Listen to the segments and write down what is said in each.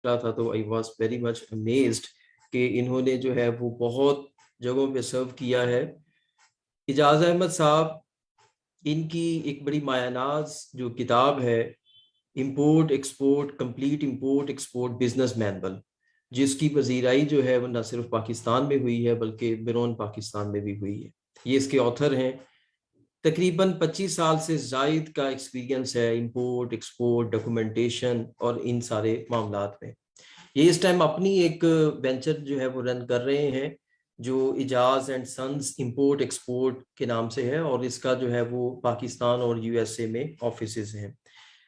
रहा था तो I was very much amazed कि इन्होंने जो है वो बहुत जगहों पे सर्व किया है। इजाज अहमद साहब, इनकी एक बड़ी मायानाज जो किताब है, import export complete import export business manual, जिसकी पजीराई जो है वो न सिर्फ पाकिस्तान में हुई है बल्कि बैरून पाकिस्तान में भी हुई है। ये इसके ऑथर हैं। तकरीबन 25 साल से जायद का एक्सपीरियंस है इंपोर्ट एक्सपोर्ट डॉक्यूमेंटेशन और इन सारे मामलात में। ये इस टाइम अपनी एक वेंचर जो है वो रन कर रहे हैं जो Ijaz and sons import export के नाम से है, और इसका जो है वो पाकिस्तान और यूएसए में ऑफिसेज हैं।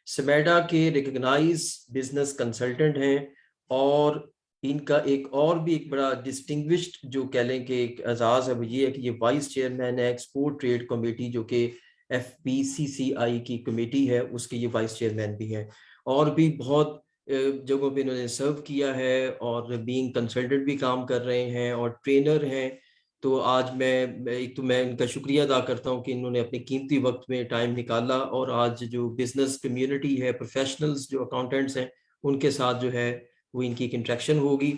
समेडा के रिकग्नाइज बिजनेस कंसल्टेंट हैं, और इनका एक और भी एक बड़ा डिस्टिंग्विश्ड जो कह लें कि एक एजाज है वो ये है कि ये वाइस चेयरमैन है एक्सपोर्ट ट्रेड कमेटी, जो कि FBCCI की कमेटी है, उसके ये वाइस चेयरमैन भी हैं। और भी बहुत जगहों पे इन्होंने सर्व किया है और बीइंग कंसल्टेंट भी काम कर रहे हैं और ट्रेनर हैं। तो आज मैं इनका शुक्रिया अदा करता हूं कि इन्होंने अपने कीमती वक्त में टाइम निकाला, और आज जो बिजनेस कम्युनिटी है, प्रोफेशनल्स जो अकाउंटेंट्स हैं, उनके साथ जो है वो इनकी एक इंटरेक्शन होगी।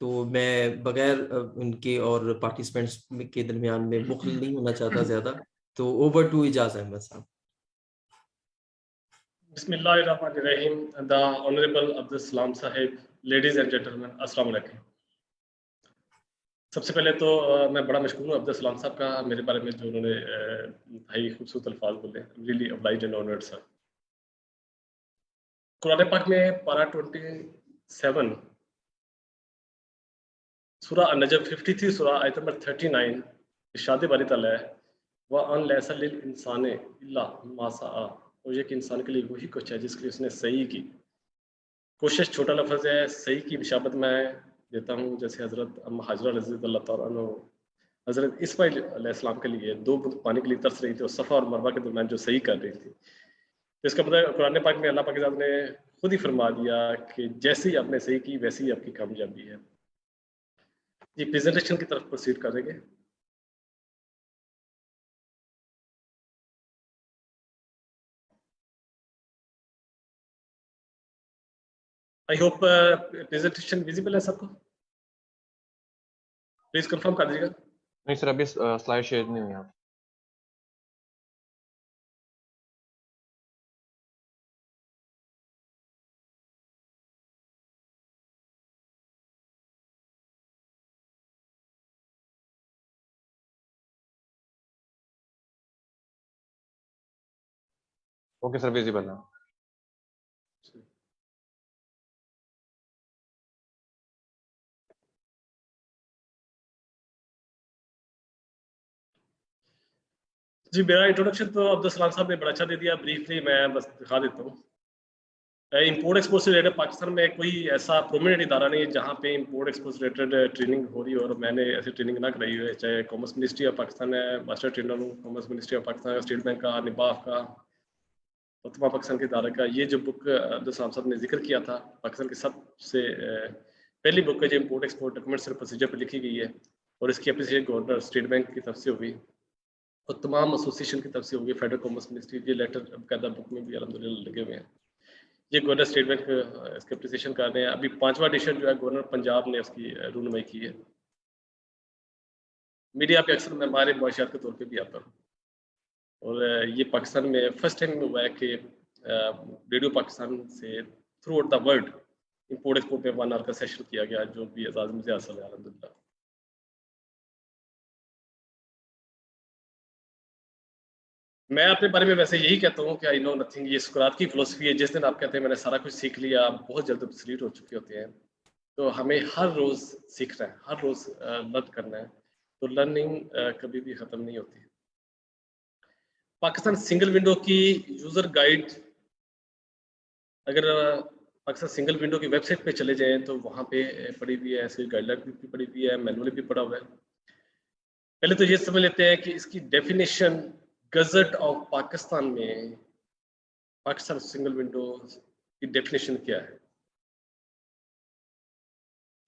तो मैं बगैर उनके और पार्टिसिपेंट्स के दरमियान में मुखल नहीं होना चाहता ज्यादा। तो ओवर टू इजाज अहमद साहब। Bismillahirrahmanirrahim. The Honorable Abdul Salam Sahib, ladies and gentlemen, अस्सलाम वालेकुम। सबसे पहले तो मैं बड़ा मशकूर हूँ अब्दुल सलाम साहब का, मेरे बारे में जो उन्होंने भाई खूबसूरत अल्फाज बोले। Really obliged and honored sir. Quran पाक में पारा 27 सूरा अन-नजम 53 सूरा आयत नंबर 39 इरशाद बारी ताला है व अन लैसा लिल इंसाने इल्ला मा सआ, और ये कि इंसान के लिए वही कुछ है जिसके लिए उसने सही की कोशिश। छोटा लफ्ज़ है, सही की बिशाबत मैं देता हूँ जैसे हज़रत हाजरा रज़ी अल्लाह तआला अन्हु हज़रत इस्माइल अलैहिस्सलाम के लिए 2 बूंद पानी के लिए तरस रही थी और सफ़ा और मरवा के दरमियान जो सही कर रही थी। तो इसका मतलब कुरान पाक में अल्लाह पाक ने खुद ही फरमा दिया कि जैसे ही आपने सही की वैसे ही आपकी कामयाबी है। ये प्रेजेंटेशन की तरफ प्रोसीड करेंगे। आई होप प्रेजेंटेशन विजिबल है सबको। प्लीज कंफर्म कर दीजिएगा। नहीं सर, अभी स्लाइड शेयर नहीं हुई। आप ओके सर, विजिबल है। जी, मेरा इंट्रोडक्शन तो अब्दुल सलाम साहब ने बड़ा अच्छा दे दिया। ब्रीफली मैं बस दिखा देता हूँ। इंपोर्ट एक्सपोर्ट से रिलेटेड पाकिस्तान में कोई ऐसा प्रोमिनेंट इदारा नहीं है जहाँ पे इंपोर्ट एक्सपोर्ट से रिलेटेड ट्रेनिंग हो रही हो, और मैंने ऐसी ट्रेनिंग ना कराई है। चाहे कॉमर्स मिनिस्ट्री ऑफ पाकिस्तान है, मास्टर ट्रेनर हूँ commerce ministry of Pakistan, state bank का, निबाफ का और तमाम पाकिस्तान के इदारे का। ये जो बुक अब्दुल सलाम साहब ने जिक्र किया था, पाकिस्तान की सबसे पहली बुक है जो इंपोर्ट एक्सपोर्ट डॉक्यूमेंट्स और प्रोसीजर पर लिखी गई है, और इसकी अप्रिसिएशन गवर्नर स्टेट बैंक की तरफ से हुई और तमाम एसोसिएशन की तरफ से होगी। फेडरल कॉमर्स मिनिस्ट्री के लेटर बकायदा बुक में भी अल्हम्दुलिल्लाह लगे हुए हैं। ये गवर्नर स्टेट बैंक इसकी अप्रिसिएशन कर रहे हैं। अभी 5वां एडिशन जो है गवर्नर पंजाब ने उसकी रूनमाई की है। मीडिया पे अक्सर मैं हमारे मुआशियात के तौर पे भी आता हूँ, और ये पाकिस्तान में फर्स्ट टाइम हुआ है कि रेडियो पाकिस्तान से through out the world import export में 1 आवर का सेशन किया गया, जो भी एजाज़ मुझे हासिल है अल्हम्दुलिल्लाह। मैं अपने बारे में वैसे यही कहता हूँ कि आई नो नथिंग। ये सुकरात की फिलोसफी है। जिस दिन आप कहते हैं मैंने सारा कुछ सीख लिया, आप बहुत जल्द ऑब्सोलीट हो चुके होते हैं। तो हमें हर रोज़ सीखना है, हर रोज़ लर्न करना है। तो लर्निंग कभी भी ख़त्म नहीं होती। पाकिस्तान सिंगल विंडो की यूज़र गाइड, अगर पाकिस्तान सिंगल विंडो की वेबसाइट पे चले जाएं तो वहाँ पे पड़ी हुई है, ऐसी गाइडलाइन भी पड़ी हुई है, मैनुअल भी पड़ा हुआ है। पहले तो ये समझ लेते हैं कि इसकी डेफिनेशन गजट ऑफ पाकिस्तान में पाकिस्तान सिंगल विंडो की डेफिनेशन क्या है।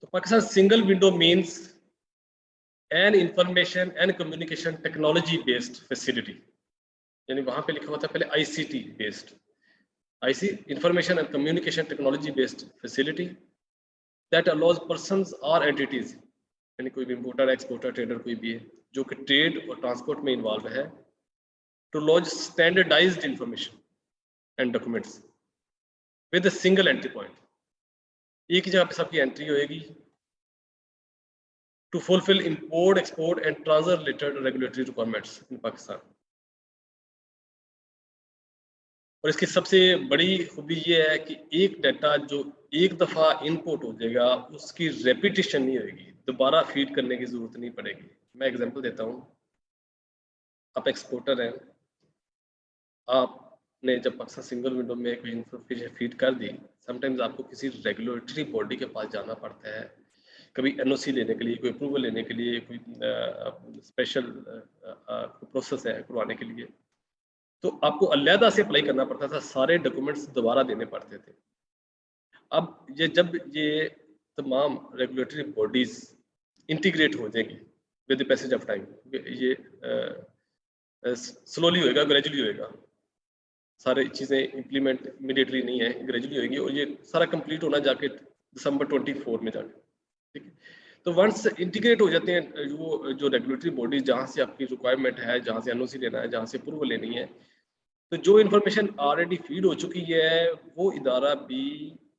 तो Pakistan single window means an information and communication technology based facility, यानी वहां पे लिखा हुआ था पहले ICT based. IC, Information and Communication Technology Based Facility, that allows persons or entities, यानी कोई भी इंपोर्टर एक्सपोर्टर ट्रेडर कोई भी है जो कि ट्रेड और ट्रांसपोर्ट में इन्वॉल्व है, to lodge standardized information and documents with a single entry point. एक ही जगह पे सबकी एंट्री होएगी to fulfill import, export and transfer related regulatory requirements in Pakistan. और इसकी सबसे बड़ी खूबी ये है कि एक डाटा जो एक दफ़ा इनपुट हो जाएगा उसकी रेपिटेशन नहीं होगी, दोबारा फीड करने की ज़रूरत नहीं पड़ेगी। मैं एग्जांपल देता हूँ, आप एक्सपोर्टर हैं, आपने जब पाकिस्तान सिंगल विंडो में कोई इन्फॉर्मेशन फीड कर दी, समटाइम्स आपको किसी रेगुलेटरी बॉडी के पास जाना पड़ता है, कभी एनओसी लेने के लिए, कोई अप्रूवल लेने के लिए, कोई स्पेशल प्रोसेस है करवाने के लिए, तो आपको अलहदा से अप्लाई करना पड़ता था, सारे डॉक्यूमेंट्स दोबारा देने पड़ते थे। अब जब ये तमाम रेगुलेटरी बॉडीज इंटीग्रेट हो जाएंगी with the passage of time, ये स्लोली होएगा, ग्रेजुअली होएगा, सारी चीज़ें इम्प्लीमेंट इमीडिएटली नहीं है, ग्रेजुअली होएगी और ये सारा कंप्लीट होना जाके दिसंबर 24 में जाके, ठीक है। तो वंस इंटीग्रेट हो जाते हैं वो जो रेगुलेटरी बॉडी जहाँ से आपकी रिक्वायरमेंट है, जहाँ से एनओसी लेना है, जहाँ से अप्रूवल लेनी है, तो जो इन्फॉर्मेशन ऑलरेडी फीड हो चुकी है वो इदारा भी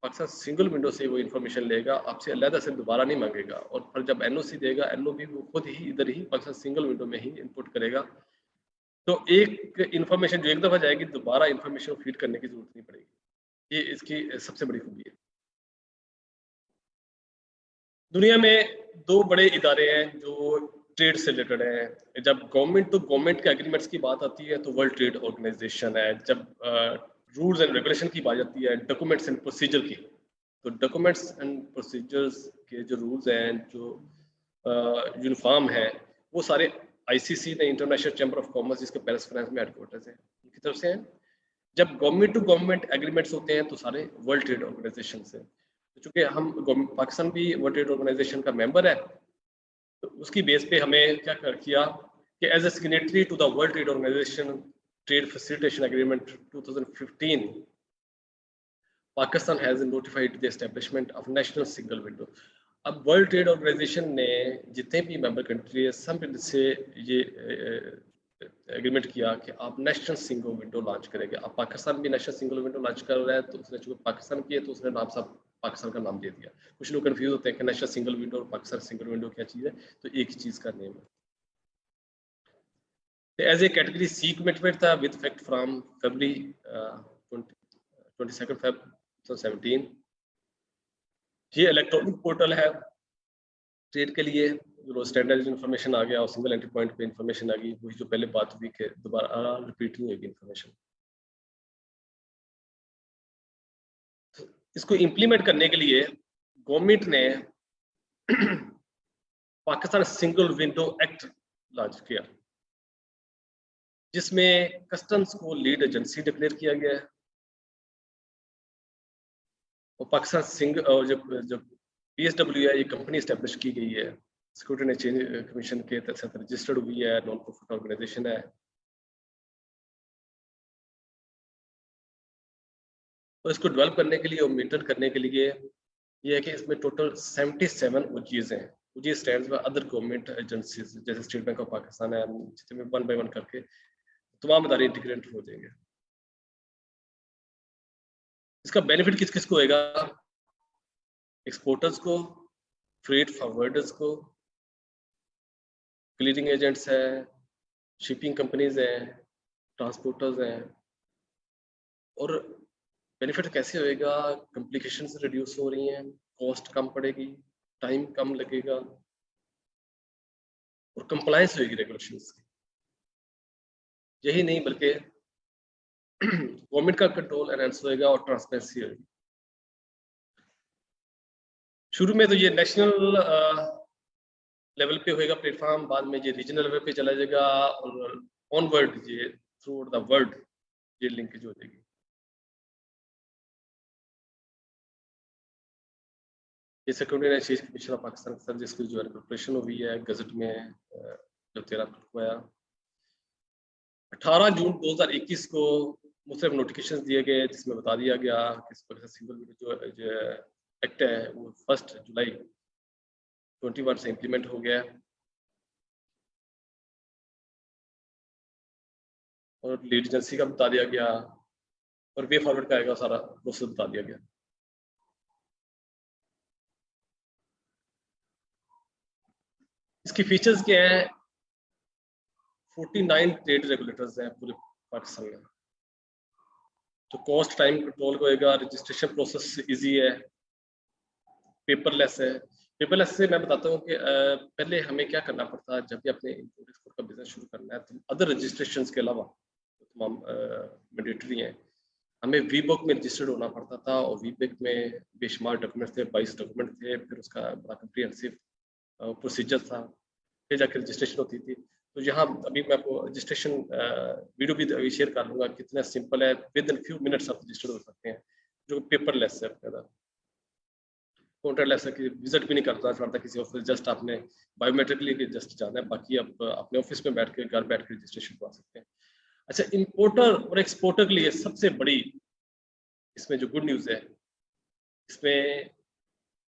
पाकिस्तान सिंगल विंडो से वो इन्फॉर्मेशन लेगा, आपसे अलहदा से दोबारा नहीं मांगेगा, और फिर जब एनओसी देगा एनओ भी वो खुद ही इधर ही पाकिस्तान सिंगल विंडो में ही इनपुट करेगा। तो एक इन्फॉर्मेशन जो एक दफ़ा जाएगी दोबारा इन्फॉर्मेशन फीड करने की जरूरत नहीं पड़ेगी, ये इसकी सबसे बड़ी खूबी है। दुनिया में दो बड़े इदारे हैं जो ट्रेड से रिलेटेड है। जब गवर्नमेंट टू गवर्नमेंट के एग्रीमेंट्स की बात आती है तो वर्ल्ड ट्रेड ऑर्गेनाइजेशन है। जब रूल्स एंड रेगुलेशन की बात आती है, डॉक्यूमेंट्स एंड प्रोसीजर की, तो डॉक्यूमेंट्स एंड प्रोसीजर्स के जो रूल्स हैं, जो यूनिफॉर्म है, वो सारे आईसीसी ने, इंटरनेशनल चैम्बर ऑफ कॉमर्स, जिसके पेरिस फ्रांस में हेडक्वार्टर्स है, उनकी तरफ से हैं। जब गवर्नमेंट टू गवर्नमेंट एग्रीमेंट्स होते हैं तो सारे वर्ल्ड ट्रेड ऑर्गेनाइजेशन से, चूँकि हम पाकिस्तान भी वर्ल्ड ट्रेड ऑर्गेनाइजेशन का मेंबर है, तो उसकी बेस पे हमें क्या किया कि as a signatory to the world trade organisation trade facilitation agreement 2015, Pakistan has notified the establishment of national single window. अब वर्ल्ड ट्रेड ऑर्गेनाइजेशन ने जितने भी मेंबर कंट्री है सब से ये एग्रीमेंट किया कि आप नेशनल सिंगल विंडो लॉन्च करेंगे। अब पाकिस्तान भी नेशनल सिंगल विंडो लॉन्च कर रहा है, तो उसने चूँकि पाकिस्तान की है तो उसने नाम सब पाकिस्तान का नाम दे दिया। कुछ लोग कंफ्यूज होते हैं कि नेशनल सिंगल विंडो और पाकिस्तान सिंगल विंडो क्या चीज़ है, तो एक ही चीज़ का नेम है। As a category C commitment था with effect from February 22 Feb 2017। ये इलेक्ट्रॉनिक पोर्टल है ट्रेड के लिए, जो स्टैंडर्ड इन्फॉर्मेशन आ गया और सिंगल एंट्री पॉइंट पे इन्फॉर्मेशन आ गई, वही जो पहले बात हुई कि दोबारा रिपीट नहीं होगी इन्फॉर्मेशन। इसको इम्प्लीमेंट करने के लिए गवर्नमेंट ने Pakistan single window act launch किया, जिसमें कस्टम्स को लीड एजेंसी डिक्लेयर किया गया है और पाकिस्तान सिंगल जो PSW है, ये कंपनी एस्टेब्लिश की गई है, सिक्योरिटी एंड एक्सचेंज कमीशन के तहत रजिस्टर्ड हुई है, नॉन प्रॉफिट ऑर्गेनाइजेशन है। और इसको डेवलप करने के लिए और मेंटेन करने के लिए ये है कि इसमें टोटल 77 OGs हैं। OGs stands for other government agencies, जैसे स्टेट बैंक ऑफ पाकिस्तान है, जिसमें 1 by 1 करके तमाम इदारे इंटीग्रेट हो जाएंगे। इसका बेनिफिट किस किस को होगा? एक्सपोर्टर्स को, फ्रेट फॉरवर्डर्स को, क्लियरिंग एजेंट्स है, शिपिंग कंपनीज हैं, ट्रांसपोर्टर्स हैं। और बेनिफिट कैसे होएगा? कॉम्प्लिकेशंस रिड्यूस हो रही हैं, कॉस्ट कम पड़ेगी, टाइम कम लगेगा और कंप्लायंस होएगी रेगुलेशंस की। यही नहीं बल्कि गवर्नमेंट का कंट्रोल एनहांस होएगा और ट्रांसपेरेंसी होएगी। शुरू में तो ये नेशनल लेवल पे होएगा प्लेटफॉर्म, बाद में ये रीजनल लेवल पे चला जाएगा और ऑनवर्ड ये थ्रू द वर्ल्ड ये लिंकेज हो जाएगी। ये security and exchange commission of Pakistan के साथ जिसकी जो प्रिपरेशन हुई है गजट में जो 13 को आया। 18 जून 2021 को मुझसे नोटिफिकेशन दिए गए जिसमें बता दिया गया कि इस पर सिंगल विंडो जो एक्ट है वो 1 जुलाई 21 से इम्प्लीमेंट हो गया है और लीड एजेंसी का बता दिया गया और वे फॉरवर्ड का आएगा सारा प्रोसेस बता दिया गया। इसकी फीचर्स क्या है? 49 ट्रेड रेगुलेटर्स हैं पूरे पाकिस्तान में। तो कॉस्ट टाइम कंट्रोल होएगा, रजिस्ट्रेशन प्रोसेस इजी है, पेपरलेस है। पेपरलेस से मैं बताता हूँ कि पहले हमें क्या करना पड़ता है जब भी अपने इंपोर्ट एक्सपोर्ट का बिजनेस शुरू करना है, तो अदर रजिस्ट्रेशंस के अलावा तमाम मैंडेटरी हैं, हमें वीबुक में रजिस्टर्ड होना पड़ता था और वीबुक में बेशुमार डॉक्यूमेंट थे, 22 डॉक्यूमेंट थे, फिर उसका बड़ा कम्प्रीहेंसिव प्रोसीजर था, फिर जाकर रजिस्ट्रेशन होती थी। तो यहाँ अभी मैं आपको रजिस्ट्रेशन वीडियो भी अभी शेयर कर लूँगा, कितना सिंपल है, विद इन फ्यू मिनट्स आप रजिस्टर्ड हो सकते हैं, जो पेपरलेस है ज़्यादा कॉन्ट्रैक्टलेस है कि विजिट भी नहीं करना पड़ता किसी ऑफिस, जस्ट आपने बायोमेट्रिकली जस्ट जाना है, बाकी आप अपने ऑफिस में बैठ के घर बैठ के रजिस्ट्रेशन करवा सकते हैं। अच्छा, इंपोर्टर और एक्सपोर्टर के लिए सबसे बड़ी इसमें जो गुड न्यूज़ है, इसमें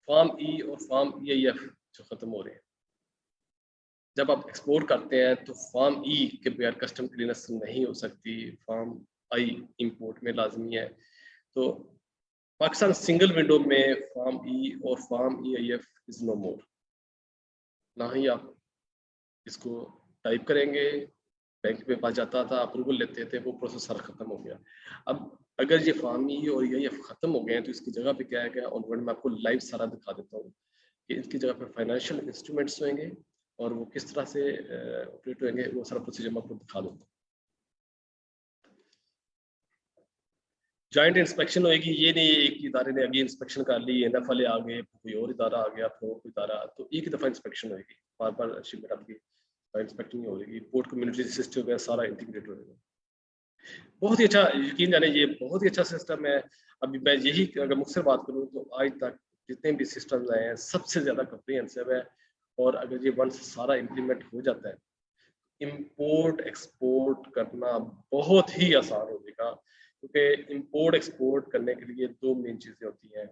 फॉर्म ई और फॉर्म EIF जो खत्म हो रहे हैं। जब आप एक्सपोर्ट करते हैं तो फॉर्म ई के बगैर कस्टम क्लियरेंस नहीं हो सकती, फॉर्म आई इंपोर्ट में लाजमी है। तो पाकिस्तान सिंगल विंडो में फॉर्म ई और फॉर्म EIF इज नो मोर, ना ही आप इसको टाइप करेंगे, बैंक में पास जाता था, अप्रूवल लेते थे, वो प्रोसेस सारा खत्म हो गया। अब अगर ये फॉर्म ई और EIF खत्म हो गए हैं तो इसकी जगह पे क्या है, क्या ऑनवर्ड मैं आपको लाइव सारा दिखा देता हूँ कि इसकी जगह पे फाइनेंशियल इंस्ट्रूमेंट्स होंगे और वो किस तरह से ऑपरेट होंगे, वो सारा प्रोसीजर मैं आपको दिखा दूँगा। जॉइंट इंस्पेक्शन होएगी, ये नहीं एक इदारे ने अभी इंस्पेक्शन कर ली, NF वाले आ गए, कोई और इदारा आ गया, फिर कोई इदारा, तो एक ही दफ़ा इंस्पेक्शन होएगी, बार बार शिपमेंट आपकी इंस्पेक्टिंग नहीं होगी। पोर्ट कम्युनिटी सिस्टम है, सारा इंटीग्रेट होएगा। बहुत ही अच्छा, यकीन जाने ये बहुत ही अच्छा सिस्टम है। अभी मैं यही अगर मुझसे बात करूँ तो आज तक जितने भी सिस्टम्स आए हैं सबसे ज़्यादा कम्प्रीहेंसिव है, और अगर ये वंस सारा इम्प्लीमेंट हो जाता है, इंपोर्ट एक्सपोर्ट करना बहुत ही आसान हो जाएगा, क्योंकि इंपोर्ट एक्सपोर्ट करने के लिए दो मेन चीज़ें होती हैं,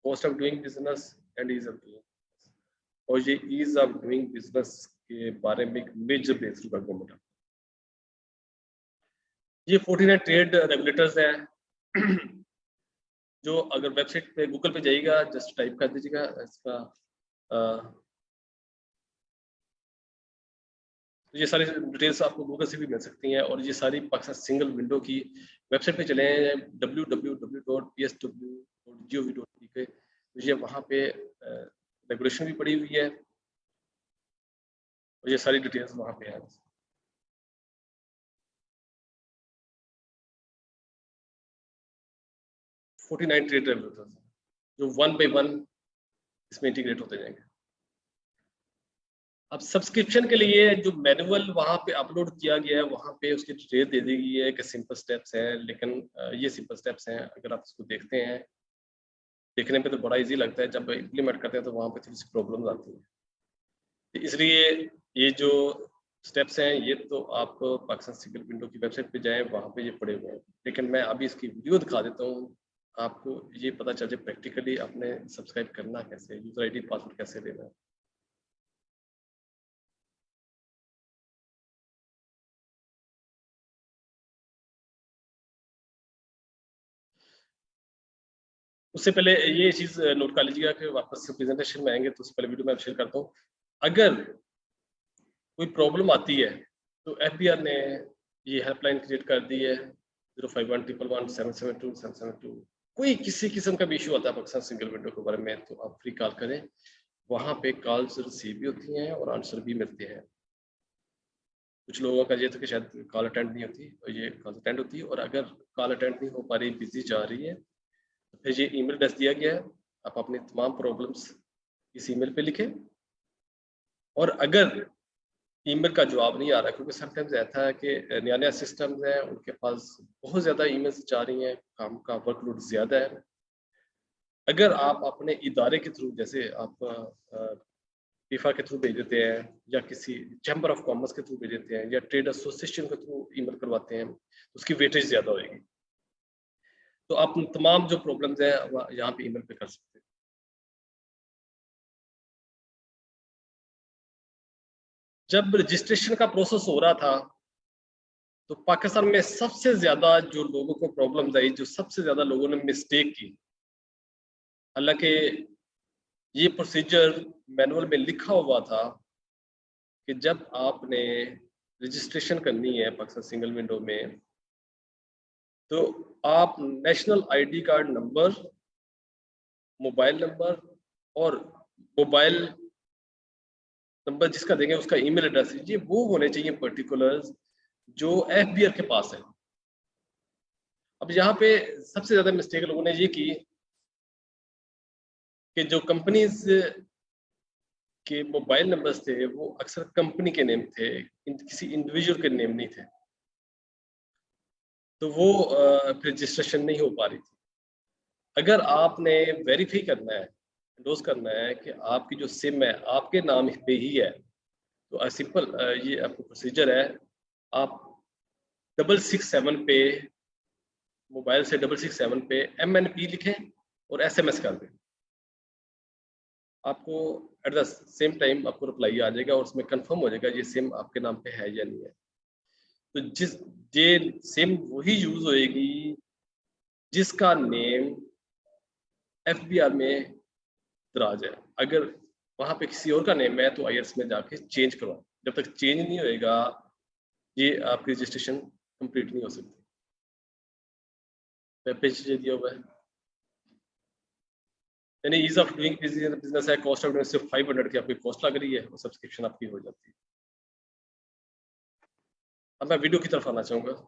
cost of doing business and ease of doing. और ये ईज ऑफ डूइंग बिजनेस के बारे में एक मेजर ब्रेक थ्रू गवर्नमेंट। ये 49 ट्रेड रेगुलेटर्स हैं जो अगर वेबसाइट पे गूगल पे जाइएगा, जस्ट टाइप कर दीजिएगा इसका, तो ये सारी डिटेल्स आपको गूगल से भी मिल सकती हैं। और ये सारी पाकिस्तान सिंगल विंडो की वेबसाइट पे चले हैं www.psw.gov.pk, तो ये वहाँ पे रेगुलेशन भी पड़ी हुई है और ये सारी डिटेल्स वहाँ पे हैं। तो 49 ट्रेड रेगुलेटर्स जो 1 बाय 1 इसमें इंटीग्रेट होते जाएंगे। अब सब्सक्रिप्शन के लिए जो मैनुअल वहाँ पे अपलोड किया गया है, वहाँ पे उसकी डिटेल दे दी गई है कि सिंपल स्टेप्स हैं, लेकिन ये सिंपल स्टेप्स हैं, अगर आप इसको देखते हैं, देखने पे तो बड़ा इजी लगता है, जब इम्प्लीमेंट करते हैं तो वहाँ पे थोड़ी सी प्रॉब्लम आती है। इसलिए ये जो स्टेप्स हैं ये तो आप पाकिस्तान सिंगल विंडो की वेबसाइट पे जाएं, वहाँ पे ये पड़े हुए हैं, लेकिन मैं अभी इसकी वीडियो दिखा देता हूँ, आपको ये पता चल जाए प्रैक्टिकली आपने सब्सक्राइब करना कैसे, यूजर ID पासवर्ड कैसे देना है। उससे पहले ये चीज नोट कर लीजिएगा कि वापस से प्रेजेंटेशन में आएंगे तो उससे पहले वीडियो में शेयर करता हूँ। अगर कोई प्रॉब्लम आती है तो FBR ने ये हेल्पलाइन क्रिएट कर दी है 05111772 कोई किसी किस्म का भी इशू आता है पाकिस्तान सिंगल विंडो के बारे में तो आप फ्री कॉल करें, वहाँ पे कॉल्स रिसीव भी होती हैं और आंसर भी मिलते हैं। कुछ लोगों का ये था कि शायद कॉल अटेंड नहीं होती, और ये कॉल अटेंड होती है, और अगर कॉल अटेंड नहीं हो पा रही, बिजी जा रही है, तो फिर ये ईमेल एड्रेस दिया गया है, आप अपनी तमाम प्रॉब्लम्स इस ईमेल पे लिखें। और अगर ईमेल का जवाब नहीं आ रहा, क्योंकि समटाइम्स ऐसा है कि नया नया सिस्टम है, उनके पास बहुत ज़्यादा ईमेल्स जा रही हैं, काम का वर्कलोड ज़्यादा है। अगर आप अपने इदारे के थ्रू, जैसे आप FIFA के थ्रू भेज देते हैं, या किसी चैम्बर ऑफ कॉमर्स के थ्रू भेज देते हैं, या ट्रेड एसोसिएशन के थ्रू ईमेल करवाते हैं, तो उसकी वेटेज ज़्यादा होगी। तो आप तमाम जो प्रॉब्लम्स हैं यहाँ पे ईमेल पे कर सकते हैं। जब रजिस्ट्रेशन का प्रोसेस हो रहा था तो पाकिस्तान में सबसे ज्यादा जो लोगों को प्रॉब्लम्स आई, जो सबसे ज्यादा लोगों ने मिस्टेक की, हालांकि ये प्रोसीजर मैनुअल में लिखा हुआ था कि जब आपने रजिस्ट्रेशन करनी है पाकिस्तान सिंगल विंडो में, तो आप national ID card number, mobile number और मोबाइल नंबर जिसका देंगे उसका ईमेल एड्रेस, ये वो होने चाहिए पर्टिकुलर्स जो एफबीआर के पास है। अब यहाँ पे सबसे ज्यादा मिस्टेक लोगों ने ये की कि जो कंपनीज के मोबाइल नंबर्स थे वो अक्सर कंपनी के नेम थे, किसी इंडिविजुअल के नेम नहीं थे, तो वो फिर रजिस्ट्रेशन नहीं हो पा रही थी। अगर आपने वेरीफाई करना है, एंडोर्स करना है कि आपकी जो सिम है आपके नाम पे ही है, तो सिंपल ये आपको प्रोसीजर है, आप 667 पे, मोबाइल से 667 पे MNP लिखें और SMS कर दें। आपको एट द सेम टाइम आपको रिप्लाई आ जाएगा और उसमें कंफर्म हो जाएगा ये सिम आपके नाम पे है या नहीं है। तो ये सिम वही यूज होएगी जिसका नेम FBR में दराज है। अगर वहां पे किसी और का नेम है तो IRS में जाके चेंज करवाओ। जब तक चेंज नहीं होएगा ये आपकी रजिस्ट्रेशन कंप्लीट नहीं हो सकती। वेब पेज दिया हुआ है, यानी ईज ऑफ डूइंग बिजनेस है, कॉस्ट ऑफ डूइंग सिर्फ 500 की आपकी कॉस्ट लग रही है और सब्सक्रिप्शन आपकी हो जाती है। अब मैं वीडियो की तरफ आना चाहूंगा।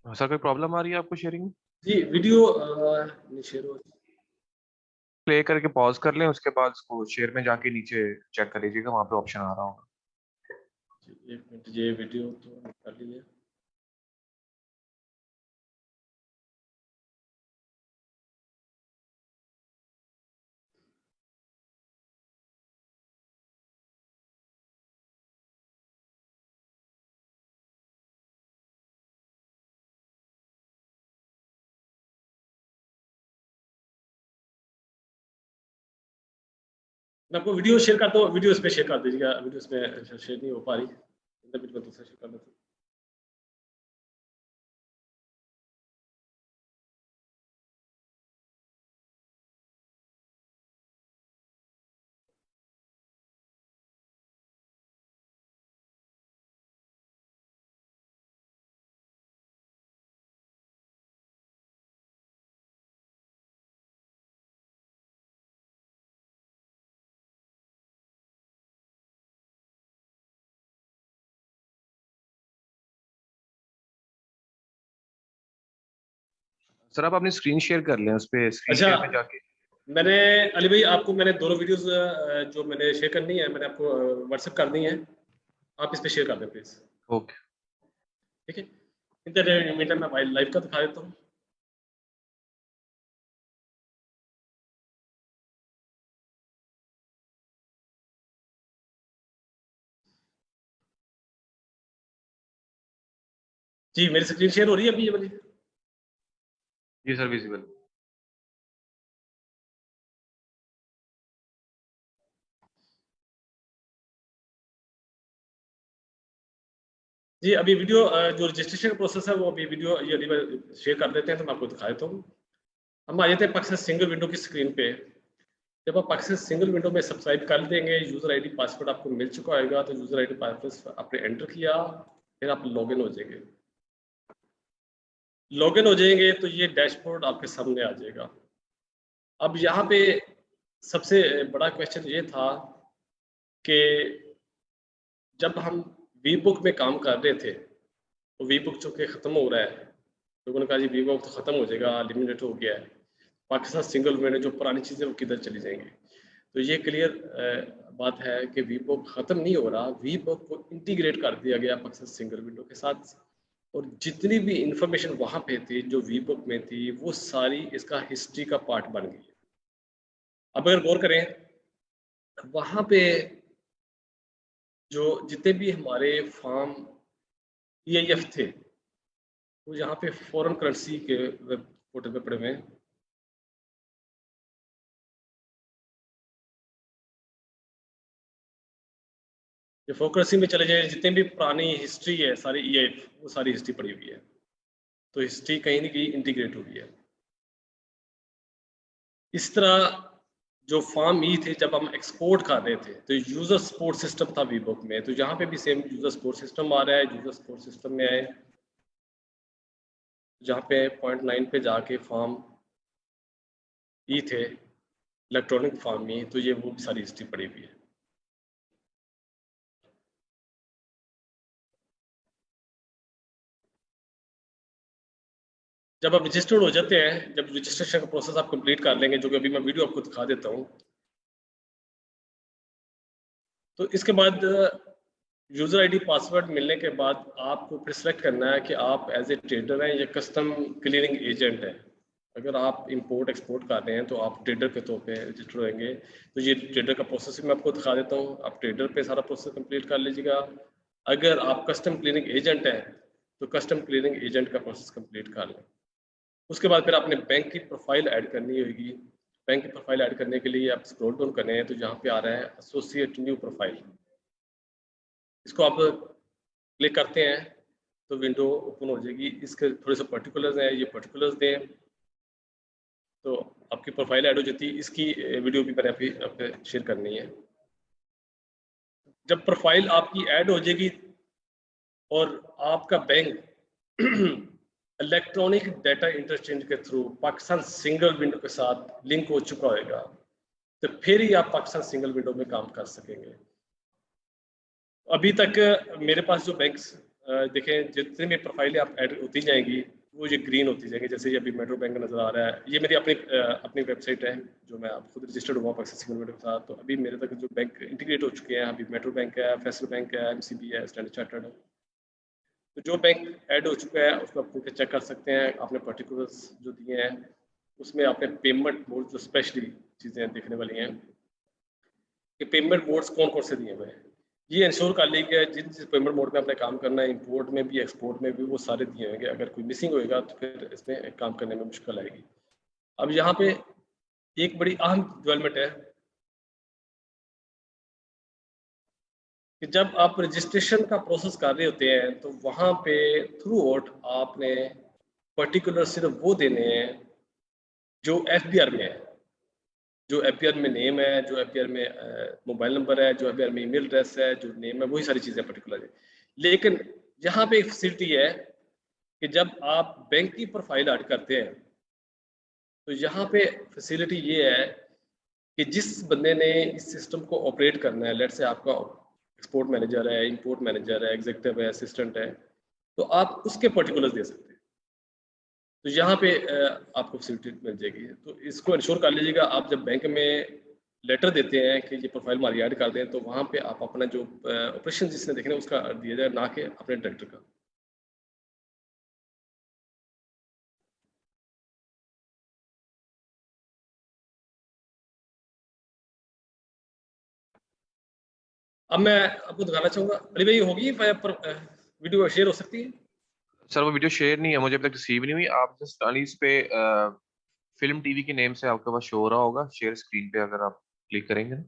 सर कोई प्रॉब्लम आ रही है आपको शेयरिंग में? जी वीडियो नहीं शेयर हो। प्ले करके पॉज कर लें, उसके बाद उसको शेयर में जाके नीचे चेक कर लीजिएगा, वहाँ पे ऑप्शन आ रहा होगा। एक मिनट, ये वीडियो तो कर लीजिए। मैं आपको वीडियो शेयर करता हूँ, वीडियो इस पे शेयर कर दीजिएगा, वीडियो इस पे शेयर नहीं हो पा रही, मैं दूसरा शेयर कर देता हूँ। सर आप अपनी स्क्रीन शेयर कर लें, उस पे स्क्रीन अच्छा, शेयर में जाके। मैंने अली भाई आपको मैंने दोनों वीडियोस जो मैंने शेयर करनी है मैंने आपको व्हाट्सएप कर दी है, आप इस पे शेयर कर दें प्लीज। ओके। ठीक है, इंटरनेट मीटर मैं लाइव का दिखा देता हूँ। जी मेरी स्क्रीन शेयर हो रही है अभी ये वाली? जी सर, विजिबल। जी अभी वीडियो जो रजिस्ट्रेशन प्रोसेस है वो अभी वीडियो ये अभी शेयर कर देते हैं, तो मैं आपको दिखा देता हूँ। हम आ जाते हैं पाकिस्तान सिंगल विंडो की स्क्रीन पे। जब आप पाकिस्तान सिंगल विंडो में सब्सक्राइब कर देंगे, यूजर आईडी पासवर्ड आपको मिल चुका होगा, तो यूजर आईडी पासवर्ड आपने एंटर किया, फिर आप लॉगिन हो जाएंगे। लॉगिन हो जाएंगे तो ये डैशबोर्ड आपके सामने आ जाएगा। अब यहाँ पे सबसे बड़ा क्वेश्चन ये था कि जब हम वी बुक में काम कर रहे थे, तो वी बुक चूँकि ख़त्म हो रहा है, लोगों ने कहा जी वी बुक तो ख़त्म हो जाएगा, लिमिटेड हो गया है, पाकिस्तान सिंगल में जो पुरानी चीज़ें वो किधर चली जाएंगी। तो ये क्लियर बात है कि वी बुक ख़त्म नहीं हो रहा, वी बुक को इंटीग्रेट कर दिया गया पाकिस्तान सिंगल विंडो के साथ, और जितनी भी इंफॉर्मेशन वहाँ पे थी जो वी बुक में थी, वो सारी इसका हिस्ट्री का पार्ट बन गई है। अब अगर गौर करें, वहाँ पे जो जितने भी हमारे फार्म EIF थे, वो यहाँ पे फॉरेन करेंसी के पोर्टल पे पड़े हुए हैं। जो फॉरेन करेंसी में चले जाए, जितने भी पुरानी हिस्ट्री है सारी EIF, वो सारी हिस्ट्री पड़ी हुई है। तो हिस्ट्री कहीं ना कहीं इंटीग्रेट हो गई है। इस तरह जो फार्म ई थे, जब हम एक्सपोर्ट कर रहे थे तो यूजर सपोर्ट सिस्टम था वीबुक में, तो यहाँ पे भी सेम यूजर सपोर्ट सिस्टम आ रहा है। यूजर सपोर्ट सिस्टम में आए, जहाँ पे पॉइंट 9 पे जाके फॉर्म ई थे, इलेक्ट्रॉनिक फॉर्म ई, तो ये वो भी सारी हिस्ट्री पड़ी हुई है। जब आप रजिस्टर्ड हो जाते हैं, जब रजिस्ट्रेशन का प्रोसेस आप कंप्लीट कर लेंगे, जो कि अभी मैं वीडियो आपको दिखा देता हूँ, तो इसके बाद यूजर आईडी पासवर्ड मिलने के बाद आपको फिर सेलेक्ट करना है कि आप एज ए ट्रेडर हैं या कस्टम क्लियरिंग एजेंट है। अगर आप इंपोर्ट एक्सपोर्ट कर रहे हैं तो आप ट्रेडर के तौर पे रजिस्टर होंगे। तो ये ट्रेडर का प्रोसेस मैं आपको दिखा देता हूँ, आप ट्रेडर पे सारा प्रोसेस कंप्लीट कर लीजिएगा। अगर आप कस्टम क्लियरिंग एजेंट हैं तो कस्टम क्लियरिंग एजेंट का प्रोसेस कंप्लीट कर लें। उसके बाद फिर आपने बैंक की प्रोफाइल ऐड करनी होगी। बैंक की प्रोफाइल ऐड करने के लिए आप स्क्रॉल डाउन करें तो यहाँ पे आ रहा है एसोसिएट न्यू प्रोफाइल, इसको आप क्लिक करते हैं तो विंडो ओपन हो जाएगी। इसके थोड़े से पर्टिकुलर्स हैं, ये पर्टिकुलर्स दें तो आपकी प्रोफाइल ऐड हो जाती है। इसकी वीडियो भी मैंने आपके शेयर करनी है। जब प्रोफाइल आपकी ऐड हो जाएगी और आपका बैंक इलेक्ट्रॉनिक डाटा इंटरचेंज के थ्रू पाकिस्तान सिंगल विंडो के साथ लिंक हो चुका होगा, तो फिर ही आप पाकिस्तान सिंगल विंडो में काम कर सकेंगे। अभी तक मेरे पास जो बैंक्स देखें, जितने भी प्रोफाइलें आप ऐड होती जाएंगी वो ये ग्रीन होती जाएंगी। जैसे ये अभी मेट्रो बैंक नज़र आ रहा है, ये मेरी अपनी वेबसाइट है जो मैं आप खुद रजिस्टर्ड हुआ पाकिस्तान सिंगल विंडो के साथ। तो अभी मेरे तक जो बैंक इंटीग्रेट हो चुके हैं, अभी मेट्रो बैंक है, फैसल बैंक है, MCB है, स्टैंडर्ड चार्टर्ड है। तो जो बैंक ऐड हो चुका है उसको आप चेक कर सकते हैं। आपने पर्टिकुलर्स जो दिए हैं उसमें आपने पेमेंट मोड, जो स्पेशली चीज़ें देखने वाली हैं कि पेमेंट मोड्स कौन कौन से दिए हुए हैं, ये इंश्योर कर लीजिए जिन जिस पेमेंट मोड में आपने काम करना है, इंपोर्ट में भी एक्सपोर्ट में भी, वो सारे दिए होंगे। अगर कोई मिसिंग होएगा तो फिर इसमें काम करने में मुश्किल आएगी। अब यहाँ पे एक बड़ी अहम डेवलपमेंट है कि जब आप रजिस्ट्रेशन का प्रोसेस कर रहे होते हैं तो वहाँ पे थ्रू आउट आपने पर्टिकुलर सिर्फ वो देने हैं जो FBR में है। जो FBR में नेम है, जो FBR में मोबाइल नंबर है, जो FBR में ईमेल एड्रेस है, जो नेम है, वही सारी चीज़ें पर्टिकुलर है। लेकिन यहाँ पे एक फैसिलिटी है कि जब आप बैंक की प्रोफाइल ऐड करते हैं तो यहाँ पे फैसिलिटी ये है कि जिस बंदे ने इस सिस्टम को ऑपरेट करना है, लेट्स से आपका एक्सपोर्ट मैनेजर है, इंपोर्ट मैनेजर है, एग्जीक्यूटिव है, असिस्टेंट है, तो आप उसके पर्टिकुलर्स दे सकते हैं। तो यहाँ पे आपको फैसिलिटी मिल जाएगी। तो इसको इंश्योर कर लीजिएगा, आप जब बैंक में लेटर देते हैं कि ये प्रोफाइल हमारी ऐड कर दें, तो वहाँ पे आप अपना जो ऑपरेशन जिसने देखना है उसका दिया जाए, ना कि अपने डायरेक्टर का। अब मैं आपको दिखाना चाहूँगा, अली भाई होगी वीडियो शेयर हो सकती है? सर वो वीडियो शेयर नहीं है, मुझे अभी तक रिसीव नहीं हुई। आप जस्ट अली इस पे फिल्म टीवी के नेम से आपके पास शो हो रहा होगा शेयर स्क्रीन पे, अगर आप क्लिक करेंगे ना,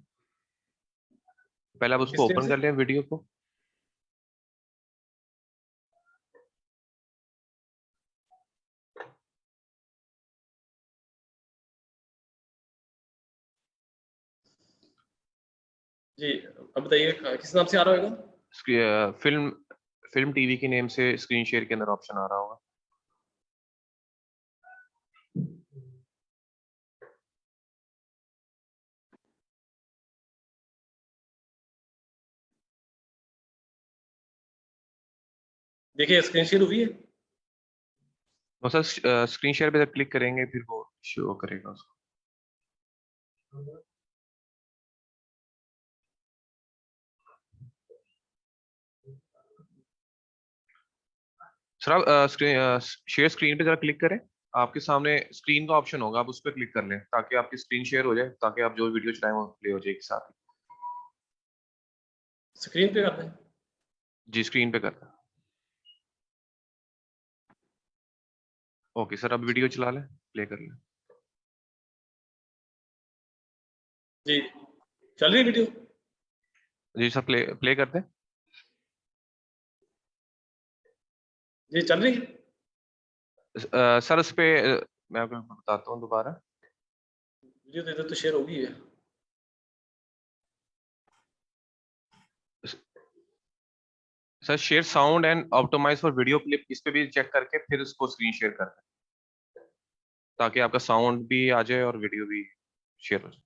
पहले आप उसको किस नेम ओपन से? कर लें वीडियो को। जी, अब बताइए किस नाम से आ रहा होगा? फिल्म फिल्म टीवी के नेम से स्क्रीन शेयर के अंदर ऑप्शन आ रहा होगा। देखिए स्क्रीन शेयर हुई है। वो सर स्क्रीन शेयर पे जब क्लिक करेंगे फिर वो शो करेगा उसको। सर आप शेयर स्क्रीन पे जरा क्लिक करें, आपके सामने स्क्रीन का ऑप्शन होगा, आप उस पर क्लिक कर लें ताकि आपकी स्क्रीन शेयर हो जाए, ताकि आप जो वीडियो चलाएं वो प्ले हो जाएगी साथ ही। स्क्रीन पे करते हैं। जी स्क्रीन पे करता है। ओके सर, अब वीडियो चला लें, प्ले कर लें। जी, चल रही है वीडियो? जी सर प्ले करते हैं। जी चल रही है। सर उस पे मैं आपको बताता हूँ दोबारा। वीडियो तो इधर तो शेयर होगी है। Sir share sound and optimise for video clip, इस पे भी चेक करके फिर उसको स्क्रीन शेयर करते हैं ताकि आपका साउंड भी आ जाए और वीडियो भी शेयर हो जाए।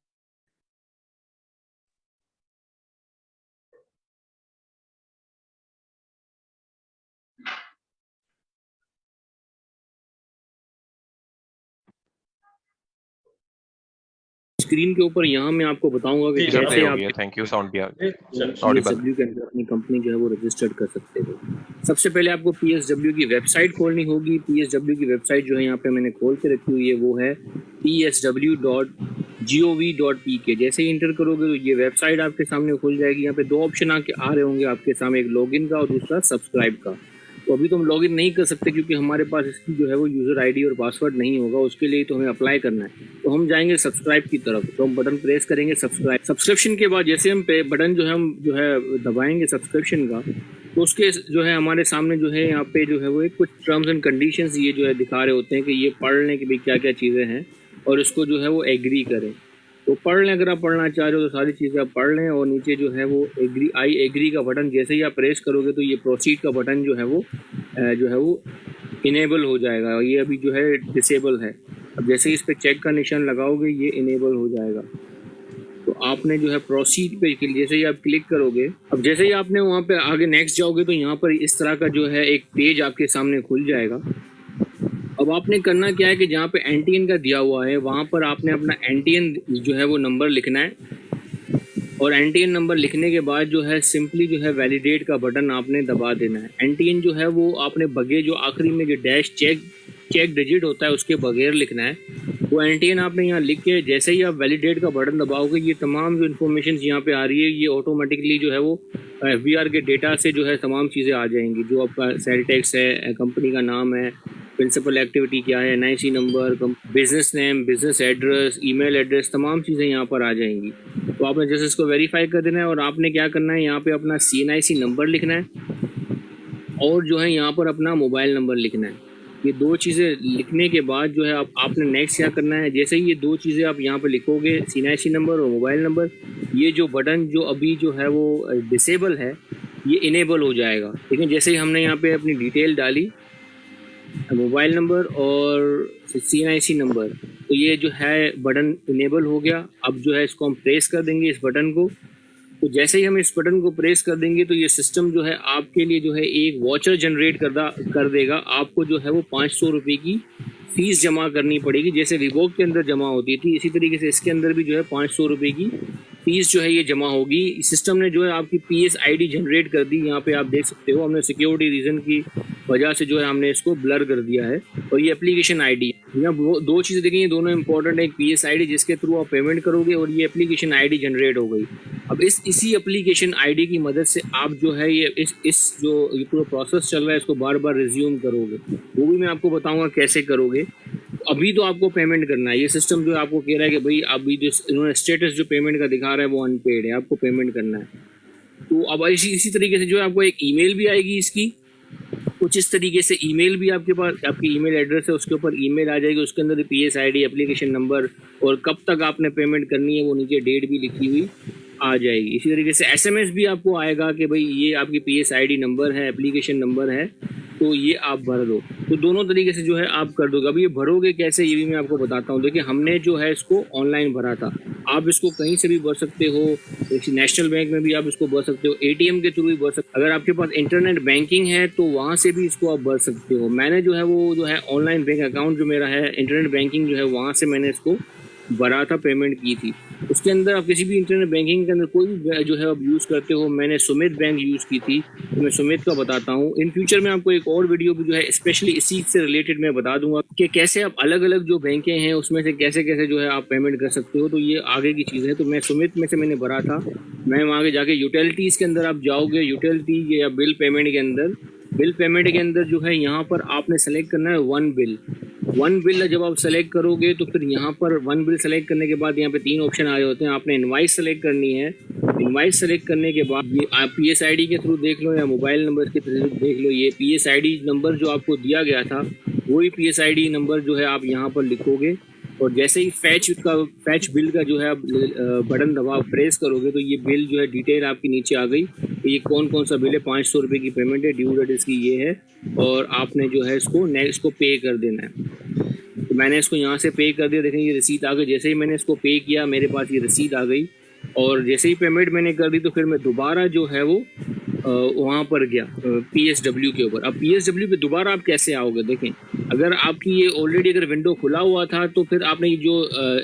स्क्रीन के ऊपर यहाँ मैं आपको बताऊंगा कि जी, सर कैसे प्ले हो आप गया, थैंक यू, साउंड भी आ गया। जी, चल। Audible। PSW के अंदर अपनी कंपनी जो है वो रजिस्टर्ड कर सकते हो। सबसे पहले आपको PSW की वेबसाइट खोलनी होगी। PSW की वेबसाइट जो है यहाँ पे मैंने खोल के रखी हुई है, वो है psw.gov.pk। जैसे ही इंटर करोगे तो ये वेबसाइट आपके सामने खुल जाएगी। यहाँ पे दो ऑप्शन आ रहे होंगे आपके सामने, एक लॉगिन का और दूसरा सब्सक्राइब का। तो अभी तो हम लॉगिन नहीं कर सकते क्योंकि हमारे पास इसकी जो है वो यूज़र आईडी और पासवर्ड नहीं होगा, उसके लिए तो हमें अप्लाई करना है। तो हम जाएंगे सब्सक्राइब की तरफ, तो हम बटन प्रेस करेंगे सब्सक्रिप्शन के बाद जैसे हम बटन हम जो है दबाएंगे सब्सक्रिप्शन का, तो उसके जो है हमारे सामने जो है यहाँ पे जो है वो एक कुछ टर्म्स एंड कंडीशंस ये जो है दिखा रहे होते हैं कि ये पढ़ लें कि भाई क्या क्या चीज़ें हैं और इसको जो है वो एग्री करें। तो पढ़ लें, अगर आप पढ़ना चाह रहे हो तो सारी चीज़ें आप पढ़ लें। और नीचे जो है वो आई एग्री का बटन जैसे ही आप प्रेस करोगे तो ये प्रोसीड का बटन जो है वो इनेबल हो जाएगा। और ये अभी जो है डिसेबल है। अब जैसे ही इस पर चेक का निशान लगाओगे ये इनेबल हो जाएगा। तो आपने जो है प्रोसीड पे जैसे ही आप क्लिक करोगे, अब जैसे ही आपने वहाँ पे आगे नेक्स्ट जाओगे तो यहाँ पर इस तरह का जो है एक पेज आपके सामने खुल जाएगा। अब आपने करना क्या है कि जहाँ पे NTN का दिया हुआ है वहाँ पर आपने अपना NTN जो है वो नंबर लिखना है। और NTN नंबर लिखने के बाद जो है सिंपली जो है वैलिडेट का बटन आपने दबा देना है। NTN जो है वो आपने बगैर जो आखिरी में जो डैश चेक डिजिट होता है उसके बगैर लिखना है। वो NTN आपने यहाँ लिख के जैसे ही आप वैलिडेट का बटन दबाओगे ये तमाम जो इन्फॉर्मेशन यहाँ पे आ रही है ये ऑटोमेटिकली जो है वो FBR के डेटा से जो है तमाम चीज़ें आ जाएंगी। जो आपका सेल टैक्स है, कंपनी का नाम है, प्रिंसिपल एक्टिविटी क्या है, NIC number, business name, business address, email address, तमाम चीज़ें यहाँ पर आ जाएंगी। तो आपने जैसे इसको वेरीफाई कर देना है और आपने क्या करना है यहाँ पे अपना CNIC नंबर लिखना है और जो है यहाँ पर अपना मोबाइल नंबर लिखना है। ये दो चीज़ें लिखने के बाद जो है आपने नेक्स्ट क्या करना है, जैसे ही ये दो चीज़ें आप यहाँ पर लिखोगे CNIC नंबर और मोबाइल नंबर, ये जो बटन जो अभी जो है वो डिसेबल है ये इनेबल हो जाएगा। लेकिन जैसे ही हमने यहाँ पे अपनी डिटेल डाली, मोबाइल नंबर और CNIC नंबर, तो ये जो है बटन इनेबल हो गया। अब जो है इसको हम प्रेस कर देंगे इस बटन को। तो जैसे ही हम इस बटन को प्रेस कर देंगे तो ये सिस्टम जो है आपके लिए जो है एक वाउचर जनरेट कर देगा। आपको जो है वो 500 रुपये की फीस जमा करनी पड़ेगी, जैसे विवोक के अंदर जमा होती थी इसी तरीके से इसके अंदर भी जो है 500 रुपये की फीस जो है ये जमा होगी। सिस्टम ने जो है आपकी PS ID जनरेट कर दी। यहाँ पे आप देख सकते हो हमने सिक्योरिटी रीज़न की वजह से जो है हमने इसको ब्लर कर दिया है। और ये एप्लीकेशन आईडी, यहाँ दो चीज़ें देखिए, ये दोनों इंपॉर्टेंट है, एक पीएस आईडी जिसके थ्रू आप पेमेंट करोगे और ये एप्लीकेशन आईडी जनरेट हो गई। अब इसी एप्लीकेशन आईडी की मदद से आप जो है ये इस जो ये पूरा प्रोसेस चल रहा है इसको बार बार रिज्यूम करोगे, वो भी मैं आपको बताऊंगा कैसे करोगे। अभी तो आपको पेमेंट करना है, ये सिस्टम जो आपको कह रहा है कि भाई अभी जो इन्होंने स्टेटस जो पेमेंट का दिखा रहा है वो अनपेड है, आपको पेमेंट करना है। तो अब इसी तरीके से जो है आपको एक ईमेल भी आएगी इसकी, कुछ इस तरीके से ईमेल भी आपके पास, आपकी ईमेल एड्रेस है उसके ऊपर ईमेल आ जाएगी, उसके अंदर पीएस आईडी, एप्लीकेशन नंबर और कब तक आपने पेमेंट करनी है वो नीचे डेट भी लिखी हुई आ जाएगी। इसी तरीके से एसएमएस भी आपको आएगा कि भाई ये आपकी पीएस आईडी नंबर है, एप्लीकेशन नंबर है, तो ये आप भर दो। तो दोनों तरीके से जो है आप कर दोगे। अब ये भरोगे कैसे ये भी मैं आपको बताता हूँ। देखिए हमने जो है इसको ऑनलाइन भरा था, आप इसको कहीं से भी भर सकते हो, नेशनल बैंक में भी आप इसको भर सकते हो, एटीएम के थ्रू भी भर सकते हो, अगर आपके पास इंटरनेट बैंकिंग है तो वहाँ से भी इसको आप भर सकते हो। मैंने जो है वो जो है ऑनलाइन बैंक अकाउंट जो मेरा है, इंटरनेट बैंकिंग जो है वहाँ से मैंने इसको भरा था, पेमेंट की थी। उसके अंदर आप किसी भी इंटरनेट बैंकिंग के अंदर कोई भी जो है आप यूज़ करते हो, मैंने सुमित बैंक यूज़ की थी, तो मैं सुमित का बताता हूँ। इन फ्यूचर में आपको एक और वीडियो भी जो है स्पेशली इसी से रिलेटेड मैं बता दूंगा कि कैसे आप अलग अलग जो बैंकें हैं उसमें से कैसे कैसे जो है आप पेमेंट कर सकते हो, तो ये आगे की चीज़ है। तो मैं सुमित में से मैंने भरा था, मैं वहाँ जाके यूटिलिटीज़ के अंदर आप जाओगे, यूटिलिटी या बिल पेमेंट के अंदर, बिल पेमेंट के अंदर जो है यहाँ पर आपने सेलेक्ट करना है वन बिल जब आप सेलेक्ट करोगे तो फिर यहाँ पर वन बिल सेलेक्ट करने के बाद यहाँ पे 3 ऑप्शन आ रहे होते हैं। आपने इनवाइस सेलेक्ट करनी है, इनवाइस सेलेक्ट करने के बाद ये आप पीएस आईडी के थ्रू देख लो या मोबाइल नंबर के थ्रू देख लो, ये पीएस आईडी नंबर जो आपको दिया गया था वही पीएस आईडी नंबर जो है आप यहाँ पर लिखोगे और जैसे ही फैच बिल का जो है आप बटन दबाव प्रेस करोगे तो ये बिल जो है डिटेल आपकी नीचे आ गई। तो ये कौन कौन सा बिल है, 500 रुपये की पेमेंट है, ड्यू डेट इसकी ये है और आपने जो है इसको पे कर देना है। तो मैंने इसको यहाँ से पे कर दिया, देखें ये रसीद आ गई। जैसे ही मैंने इसको पे किया मेरे पास ये रसीद आ गई और जैसे ही पेमेंट मैंने कर दी तो फिर मैं दोबारा जो है वो वहाँ पर गया PSW के ऊपर। अब PSW पे दोबारा आप कैसे आओगे, देखें अगर आपकी ये ऑलरेडी अगर विंडो खुला हुआ था तो फिर आपने ये जो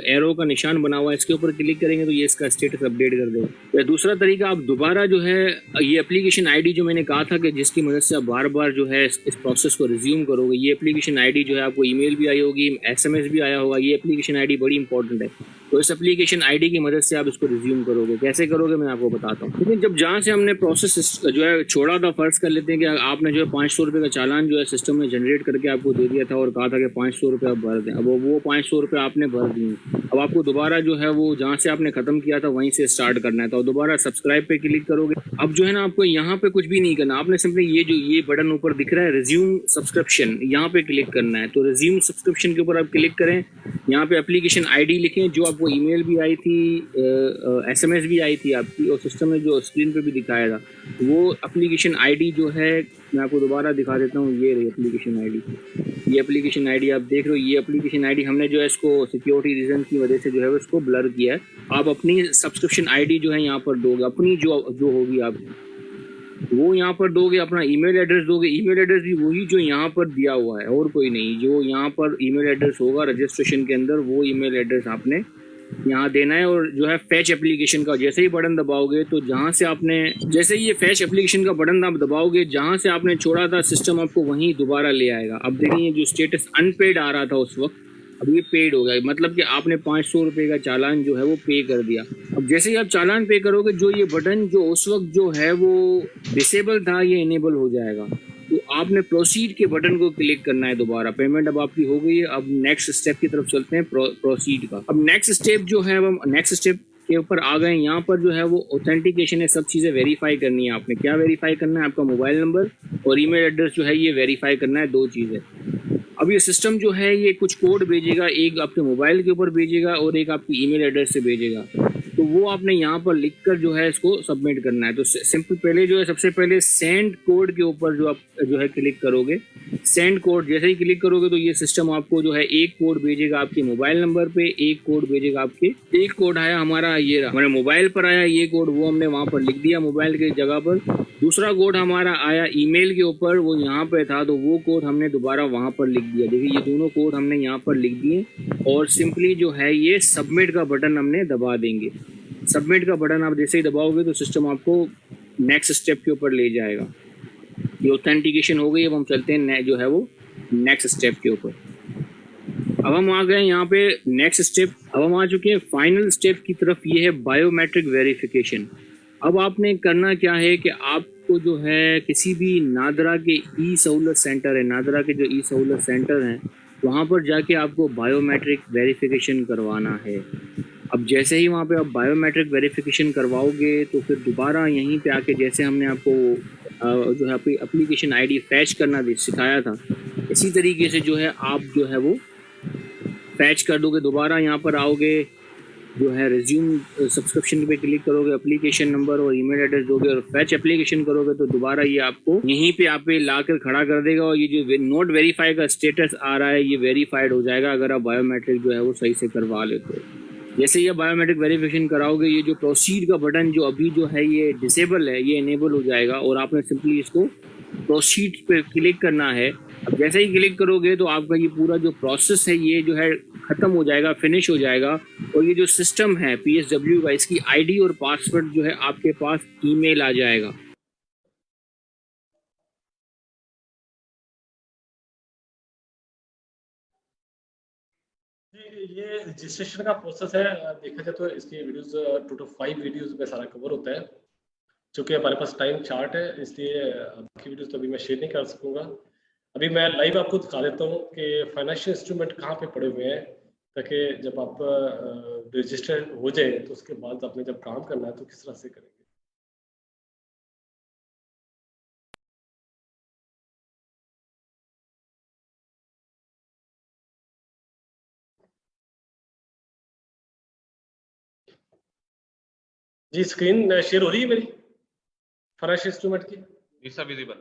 एरो का निशान बना हुआ है इसके ऊपर क्लिक करेंगे तो ये इसका स्टेटस अपडेट कर देगा। या दूसरा तरीका, आप दोबारा जो है ये एप्लीकेशन आईडी जो मैंने कहा था कि जिसकी मदद से आप बार बार जो है इस प्रोसेस को रिज्यूम करोगे, ये एप्लीकेशन आईडी जो है आपको ईमेल भी आई होगी, SMS भी आया होगा। ये एप्लीकेशन आईडी बड़ी इंपॉर्टेंट है, तो इस एप्लीकेशन आईडी की मदद से आप इसको रिज्यूम करोगे। कैसे करोगे मैं आपको बताता हूँ। लेकिन जब जहाँ से हमने प्रोसेस जो है छोड़ा था, फर्ज कर लेते हैं कि आपने जो है 500 रुपये का चालान जो है सिस्टम ने जनरेट करके आपको दे दिया था और कहा था कि 500 रुपये आप भर दें। अब वो 500 रुपये आपने भर दिए, अब आपको दोबारा जो है वो जहाँ से आपने खत्म किया था वहीं से स्टार्ट करना है। तो दोबारा सब्सक्राइब पे क्लिक करोगे। अब जो है ना आपको यहाँ पे कुछ भी नहीं करना, आपने सिंपली ये बटन ऊपर दिख रहा है रिज्यूम सब्सक्रिप्शन, यहाँ पे क्लिक करना है। तो रिज्यूम सब्सक्रिप्शन के ऊपर आप क्लिक करें, यहाँ पे एप्लीकेशन आईडी लिखें जो आपको ईमेल भी आई थी, SMS भी आई थी आपकी और सिस्टम ने जो स्क्रीन पे भी दिखाया था वो एप्लीकेशन आईडी जो है मैं आपको दोबारा दिखा देता हूँ। ये रही एप्लीकेशन आईडी, ये एप्लीकेशन आईडी आप देख रहे हो। ये एप्लीकेशन आईडी हमने जो है इसको सिक्योरिटी रीजन की वजह से जो है उसको ब्लर किया है। आप अपनी सब्सक्रिप्शन आईडी जो है यहाँ पर दोगे, अपनी जो होगी आप वो यहाँ पर दोगे, अपना ईमेल एड्रेस दोगे। ईमेल एड्रेस भी वही जो यहाँ पर दिया हुआ है और कोई नहीं, जो यहाँ पर ईमेल एड्रेस होगा रजिस्ट्रेशन के अंदर वो ईमेल एड्रेस आपने यहाँ देना है। और जो है फैच एप्लीकेशन का जैसे ही बटन दबाओगे तो जहाँ से आपने जैसे ही ये फैच एप्लीकेशन का बटन आप दबाओगे जहाँ से आपने छोड़ा था सिस्टम आपको वहीं दोबारा ले आएगा। अब देखिए जो स्टेटस अनपेड आ रहा था उस वक्त अब ये पेड हो गया, मतलब कि आपने 500 रुपये का चालान जो है वो पे कर दिया। अब जैसे ही आप चालान पे करोगे जो ये बटन जो उस वक्त जो है वो डिसेबल था ये इनेबल हो जाएगा। तो आपने प्रोसीड के बटन को क्लिक करना है दोबारा। पेमेंट अब आपकी हो गई है। अब नेक्स्ट स्टेप की तरफ चलते हैं, प्रोसीड का। अब नेक्स्ट स्टेप जो है हम नेक्स्ट स्टेप के ऊपर आ गए। यहाँ पर जो है वो ऑथेंटिकेशन है, सब चीज़ें वेरीफाई करनी है। आपने क्या वेरीफाई करना है, आपका मोबाइल नंबर और ईमेल एड्रेस जो है ये वेरीफाई करना है, 2 चीज़ें। अब ये सिस्टम जो है ये कुछ कोड भेजेगा, एक आपके मोबाइल के ऊपर भेजेगा और एक आपकी ईमेल एड्रेस से भेजेगा। तो वो आपने यहाँ पर लिखकर जो है इसको सबमिट करना है। तो सिंपल पहले जो है सबसे पहले सेंड कोड के ऊपर जो आप जो है क्लिक करोगे। सेंड कोड जैसे ही क्लिक करोगे तो ये सिस्टम आपको जो है एक कोड भेजेगा आपके मोबाइल नंबर पे, एक कोड भेजेगा आपके। एक कोड आया हमारा ये रहा, हमारे मोबाइल पर आया ये कोड, वो हमने वहाँ पर लिख दिया मोबाइल की जगह पर। दूसरा कोड हमारा आया ईमेल के ऊपर, वो यहाँ पे था तो वो कोड हमने दोबारा वहाँ पर लिख दिया। देखिए ये दोनों कोड हमने यहाँ पर लिख दिए और सिंपली जो है ये सबमिट का बटन हमने दबा देंगे। सबमिट का बटन आप जैसे ही दबाओगे तो सिस्टम आपको नेक्स्ट स्टेप के ऊपर ले जाएगा। ये ऑथेंटिकेशन हो गई। अब हम चलते हैं जो है वो नेक्स्ट स्टेप के ऊपर। अब हम आ गए यहाँ पे नेक्स्ट स्टेप। अब हम आ चुके हैं फाइनल स्टेप की तरफ, ये है बायोमेट्रिक वेरिफिकेशन। अब आपने करना क्या है कि आपको जो है किसी भी नादरा के ई सहूलत सेंटर है, नादरा के जो ई सहूलत सेंटर हैं वहाँ पर जाके आपको बायोमेट्रिक वेरिफिकेशन करवाना है। अब जैसे ही वहाँ पे आप बायोमेट्रिक वेरिफिकेशन करवाओगे तो फिर दोबारा यहीं पे आके जैसे हमने आपको जो है अपनी एप्लीकेशन आईडी फैच करना सिखाया था, इसी तरीके से जो है आप जो है वो फैच कर दोगे। दोबारा यहाँ पर आओगे, जो है रिज्यूम सब्सक्रिप्शन पे क्लिक करोगे, एप्लीकेशन नंबर और ईमेल एड्रेस दोगे और फैच एप्लीकेशन करोगे तो दोबारा ये आपको यहीं पे आप लाकर खड़ा कर देगा और ये जो नोट वेरीफाई का स्टेटस आ रहा है ये वेरीफाइड हो जाएगा अगर आप बायोमेट्रिक जो है वो सही से करवा लेते हो। जैसे ये बायोमेट्रिक वेरिफिकेशन कराओगे, ये जो प्रोसीड का बटन जो अभी जो है ये डिसेबल है, ये इनेबल हो जाएगा और आपने सिंपली इसको प्रोसीड पे क्लिक करना है। अब जैसे ही क्लिक करोगे तो आपका ये पूरा जो प्रोसेस है ये जो है खत्म हो जाएगा, फिनिश हो जाएगा और ये जो सिस्टम है PSW का, इसकी आईडी और पासवर्ड जो है आपके पास ईमेल आ जाएगा। ये रजिस्ट्रेशन का प्रोसेस है। देखा जाए तो इसकी वीडियोस टोटल 5 वीडियोस में सारा कवर होता है। चूँकि हमारे पास टाइम चार्ट है इसलिए बाकी वीडियोस तो अभी मैं शेयर नहीं कर सकूँगा। अभी मैं लाइव आपको दिखा देता हूँ कि फाइनेंशियल इंस्ट्रूमेंट कहाँ पे पड़े हुए हैं, ताकि जब आप रजिस्टर हो जाए तो उसके बाद आपने जब काम करना है तो किस तरह से करेंगे। जी स्क्रीन शेयर हो रही है मेरी फाइनेंशियल इंस्ट्रूमेंट की? जी सब विजिबल।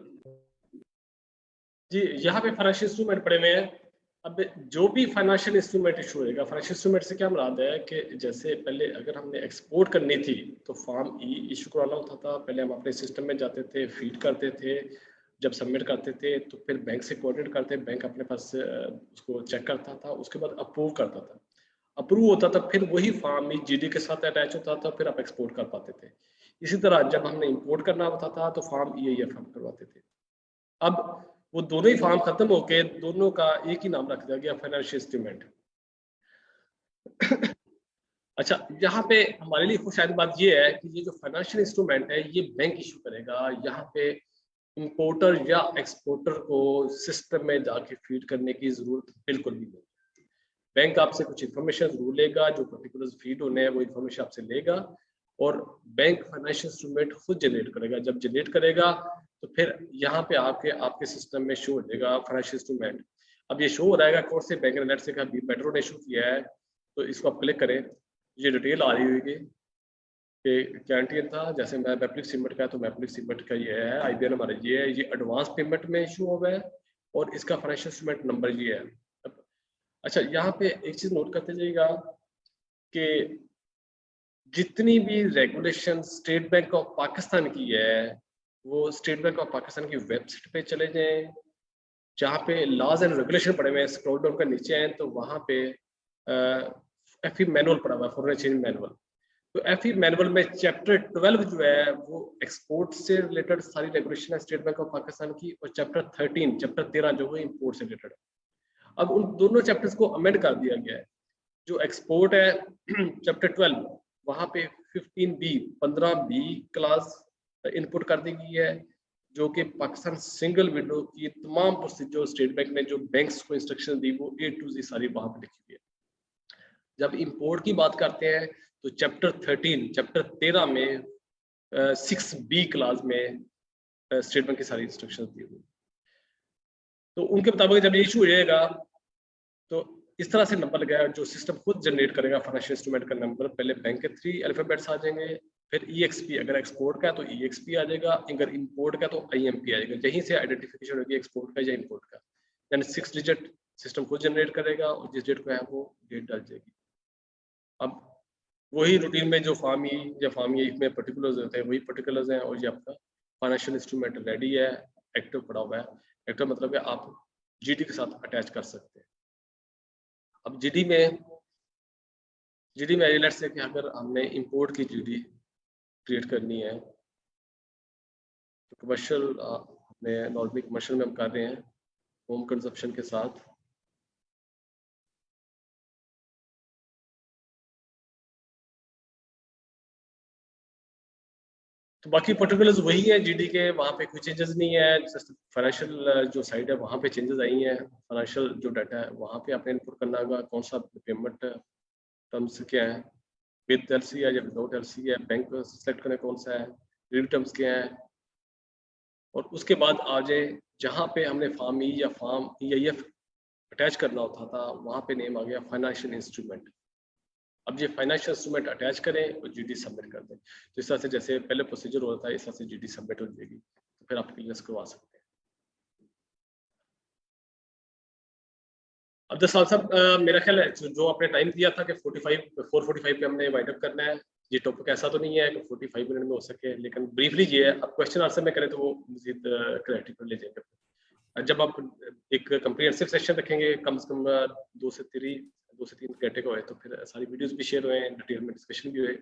जी यहाँ पे फाइनेंशियल इंस्ट्रूमेंट पड़े हुए हैं। अब जो भी फाइनेंशियल इंस्ट्रूमेंट इशू होएगा, फाइनेंशियल इंस्ट्रूमेंट से क्या मुराद है कि जैसे पहले अगर हमने एक्सपोर्ट करनी थी तो फॉर्म ई इशू कराना होता था। पहले हम अपने सिस्टम में जाते थे, फीड करते थे, जब सबमिट करते थे तो फिर बैंक से कोऑर्डिनेट करते, बैंक अपने पास उसको चेक करता था, उसके बाद अप्रूव करता था। अप्रूव होता था फिर वही फॉर्म जीडी के साथ अटैच होता था, फिर आप एक्सपोर्ट कर पाते थे। इसी तरह जब हमने इंपोर्ट करना होता था तो फॉर्म EIF हम करवाते थे। अब वो दोनों ही फॉर्म खत्म होके दोनों का एक ही नाम रख दिया गया, फाइनेंशियल इंस्ट्रूमेंट। अच्छा, यहाँ पे हमारे लिए खुशहाल बात ये है कि ये जो फाइनेंशियल इंस्ट्रूमेंट है ये बैंक इशू करेगा। यहाँ पे इंपोर्टर या एक्सपोर्टर को सिस्टम में जाके फीड करने की जरूरत बिल्कुल भी नहीं। बैंक आपसे कुछ इन्फॉर्मेशन जरूर लेगा, जो पर्टिकुलर फीड होने हैं वो इन्फॉर्मेशन आपसे लेगा और बैंक फाइनेंशियल इंस्ट्रूमेंट खुद जनरेट करेगा। जब जनरेट करेगा तो फिर यहाँ पे आपके सिस्टम में शो हो जाएगा फाइनेंशियल इंस्ट्रूमेंट। अब ये शो हो रहेगा कौन से बैंक नेट से कभी मेट्रो ने इशू किया है, तो इसको आप क्लिक करें, ये डिटेल आ रही होगी कि कैंटीन था। जैसे मैं मैप्लिक सीमेंट का है तो मैप्लिक सीमेंट का ये है, IBN हमारा ये है, ये एडवांस पेमेंट में इशू हो गया है और इसका फाइनेंशियल इंस्ट्रूमेंट नंबर ये है। अच्छा, यहाँ पे एक चीज नोट करते जाइएगा कि जितनी भी regulation state bank of Pakistan की है वो स्टेट बैंक ऑफ पाकिस्तान की वेबसाइट पे चले जाएं, जहाँ पे लॉज एंड रेगुलेशन पड़े हुए हैं, स्क्रॉल डाउन कर नीचे आए तो वहाँ पे FE मैनुअल पड़ा हुआ है, फॉरेन एक्सचेंज मैनुअल। तो FE मैनुअल में चैप्टर 12 जो है वो एक्सपोर्ट से रिलेटेड सारी रेगुलेशन है स्टेट बैंक ऑफ पाकिस्तान की, और चैप्टर 13 जो है इंपोर्ट से रिलेटेड। अब उन दोनों चैप्टर्स को अमेंड कर दिया गया है। जो एक्सपोर्ट है चैप्टर 12 वहाँ पे 15B क्लास इनपुट कर दी गई है, जो कि पाकिस्तान सिंगल विंडो की तमाम प्रोसीजर स्टेट बैंक ने जो बैंक्स को इंस्ट्रक्शन दी वो A to Z सारी वहाँ पे लिखी हुई है। जब इंपोर्ट की बात करते हैं तो चैप्टर 13 में 6B क्लास में स्टेट बैंक की सारी इंस्ट्रक्शन दी हुई। तो उनके मुताबिक जब ये इशू हो जाएगा तो इस तरह से नंबर लगाया जो सिस्टम खुद जनरेट करेगा फाइनेंशियल इंस्ट्रूमेंट का नंबर। पहले बैंक के 3 अल्फाबेट्स आ जाएंगे, फिर EXP, अगर एक्सपोर्ट का है तो EXP आ जाएगा, अगर इंपोर्ट का तो IMP आ जाएगा। यहीं से आइडेंटिफिकेशन होगी एक्सपोर्ट का या इंपोर्ट का। यानी 6 डिजिट सिस्टम खुद जनरेट करेगा और जिस डेट को है वो डेट डाल जाएगी। अब वही रूटीन में जो फॉर्म ई या फॉर्म E में पर्टिकुलर्स होते हैं वही पर्टिकुलर्स हैं, और ये आपका फाइनेंशियल इंस्ट्रूमेंट रेडी है, एक्टिव पड़ा हुआ है। एक्टिव मतलब है आप GD के साथ अटैच कर सकते हैं। अब GD में लेट्स से कि अगर हमने इंपोर्ट की GD क्रिएट करनी है तो कमर्शियल अपने नॉर्मली कमर्शियल में हम कर रहे हैं होम कंजप्शन के साथ। तो बाकी पर्टिकुलर्स वही है जीडी के, वहाँ पे कोई चेंजेस नहीं है। जस्ट फाइनेंशियल जो साइड है वहाँ पे चेंजेस आई हैं। फाइनेंशियल जो डाटा है वहाँ पे आपने इनपुट करना होगा कौन सा पेमेंट टर्म्स क्या है, विद एलसी है या विदाउट एलसी है, बैंक सेलेक्ट करना कौन सा है, रिव्यू टर्म्स क्या है। और उसके बाद आ जाए जहाँ पे हमने फार्म ई या फार्म EIF अटैच करना होता था, वहाँ पे नेम आ गया फाइनेंशियल इंस्ट्रूमेंट। अब ये फाइनेंशियल इंस्ट्रूमेंट अटैच करें और जीडी सबमिट कर दें। तो इस तरह से जैसे पहले प्रोसीजर होता था, इस तरह से जीडी सबमिट हो जाएगी, तो फिर आप क्लियरेंस करवा सकते हैं। अब 10 साल साहब मेरा ख्याल है जो आपने टाइम दिया था कि 4:45 पे हमने वाइंड अप करना है, ये टॉपिक ऐसा तो नहीं है कि 45 मिनट में हो सके, लेकिन ब्रीफली ये है। अब क्वेश्चन आंसर में करें तो वो मजीद क्लैरिटी पर ले जाएंगे। जब आप एक कंप्रिहेंसिव सेशन रखेंगे, कम से कम 2 से 3 घंटे का हुए, तो फिर सारी वीडियोस भी शेयर हुए, डिटेल में डिस्कशन भी हुए,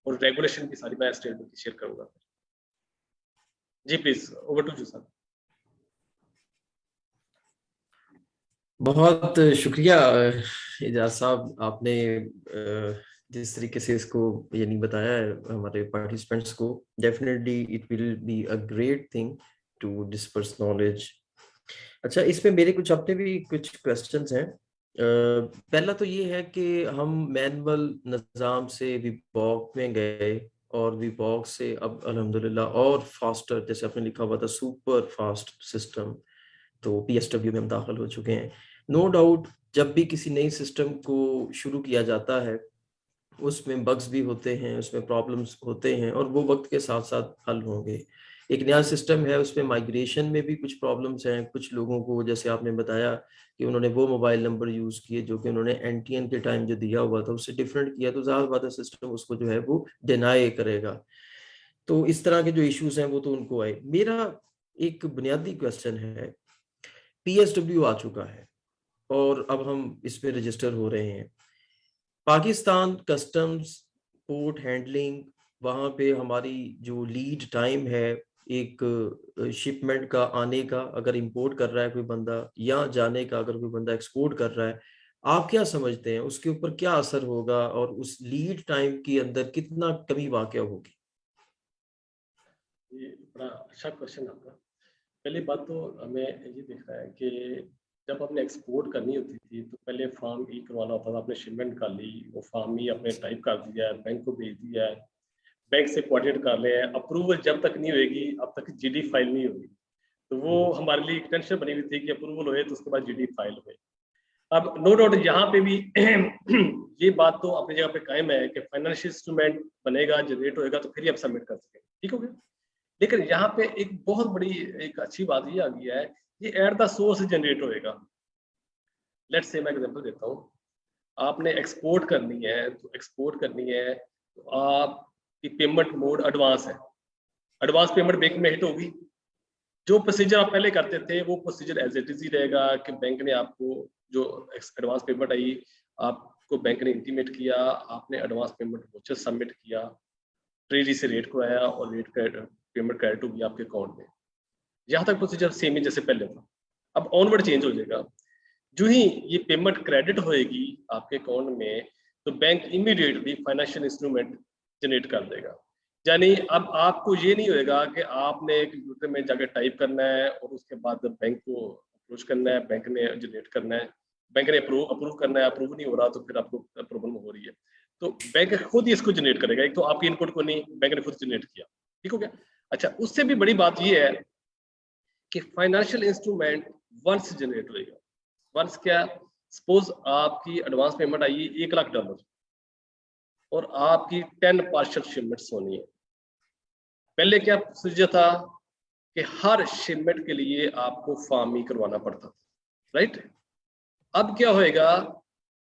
और रेगुलेशन भी सारी मैं स्टेट में शेयर करूंगा। जी please, over to you sir. बहुत शुक्रिया एजाज साहब, आपने जिस तरीके से इसको यानी बताया है हमारे पार्टिसिपेंट्स को। Definitely it will be a great thing to disperse knowledge. अच्छा, इसमें मेरे कुछ अपने भी कुछ क्वेश्चंस हैं। पहला तो ये है कि हम मैनुअल निज़ाम से विबॉक में गए और विबॉक से अब अल्हम्दुलिल्लाह और फास्टर, जैसे आपने लिखा हुआ था सुपर फास्ट सिस्टम, तो PSW में हम दाखिल हो चुके हैं। नो डाउट जब भी किसी नई सिस्टम को शुरू किया जाता है उसमें बग्स भी होते हैं, उसमें प्रॉब्लम्स होते हैं, और वो वक्त के साथ साथ हल होंगे। एक नया सिस्टम है, उसमें माइग्रेशन में भी कुछ प्रॉब्लम्स हैं। कुछ लोगों को, जैसे आपने बताया कि उन्होंने वो मोबाइल नंबर यूज़ किए जो कि उन्होंने NTN के टाइम जो दिया हुआ था उससे डिफरेंट किया, तो ज़ाहिर बात है सिस्टम उसको जो है वो डिनाई करेगा। तो इस तरह के जो इश्यूज हैं वो तो उनको आए। मेरा एक बुनियादी क्वेश्चन है, PSW आ चुका है और अब हम इस पे रजिस्टर हो रहे हैं। पाकिस्तान कस्टम्स पोर्ट हैंडलिंग, वहाँ पे हमारी जो लीड टाइम है एक शिपमेंट का आने का, अगर इंपोर्ट कर रहा है कोई बंदा, या जाने का अगर कोई बंदा एक्सपोर्ट कर रहा है, आप क्या समझते हैं उसके ऊपर क्या असर होगा और उस लीड टाइम के अंदर कितना कमी वाक़या होगी? ये बड़ा अच्छा क्वेश्चन आपका। पहली बात तो हमें ये देखना है कि जब आपने एक्सपोर्ट करनी होती थी तो पहले फार्म ई करवाना होता था। आपने शिपमेंट कर ली, वो फार्म ई आपने टाइप कर दिया है, बैंक को भेज दिया है, बैंक से कोऑर्डिनेट कर ले, अप्रूवल जब तक नहीं होगी अब तक जीडी फाइल नहीं होगी। तो वो हमारे लिए एक टेंशन बनी हुई थी कि अप्रूवल होए तो उसके बाद जीडी फाइल होए। अब नो डाउट यहाँ पे भी ये बात तो अपनी जगह पे कायम है कि फाइनेंशियल इंस्ट्रूमेंट बनेगा, जनरेट होएगा, तो फिर ही आप सबमिट कर सकेंगे, ठीक हो गया। लेकिन यहाँ पे एक बहुत बड़ी एक अच्छी बात ये आ गई है, ये एट द सोर्स जनरेट होएगा। लेट्स से मैं एग्जांपल देता हूँ, आपने एक्सपोर्ट करनी है तो आपकी पेमेंट मोड एडवांस है, एडवांस पेमेंट बैंक में हिट होगी। जो प्रोसीजर आप पहले करते थे वो प्रोसीजर एज इट इज ही रहेगा कि बैंक ने आपको जो एडवांस पेमेंट आई, आपको बैंक ने इंटीमेट किया, आपने एडवांस पेमेंट वोचर सबमिट किया, ट्रेजरी से रेट को आया और रेट पेमेंट क्रेडिट होगी आपके अकाउंट में। यहाँ तक प्रोसीजर सेम ही जैसे पहले था। अब ऑनवर्ड चेंज हो जाएगा। जो ही ये पेमेंट क्रेडिट होएगी आपके अकाउंट में, तो bank immediately financial instrument generate कर देगा। यानी अब आपको ये नहीं होएगा कि आपने कंप्यूटर में जाकर टाइप करना है और उसके बाद बैंक को अप्रोच करना है, बैंक ने जनरेट करना है, बैंक ने अप्रूव करना है, अप्रूव नहीं हो रहा तो फिर आपको प्रॉब्लम हो रही है। तो बैंक खुद ही इसको जनरेट करेगा। एक तो आपकी इनपुट को नहीं, बैंक ने खुद जनरेट किया, ठीक हो गया। अच्छा, उससे भी बड़ी बात ये है कि फाइनेंशियल इंस्ट्रूमेंट वंस जनरेट होएगा। वंस क्या, सपोज आपकी एडवांस पेमेंट आई $1 लाख और आपकी 10 पार्शियल शिपमेंट्स होनी है। पहले क्या प्रोसीजर था कि हर शिपमेंट के लिए आपको फार्म ई करवाना पड़ता था, राइट। अब क्या होएगा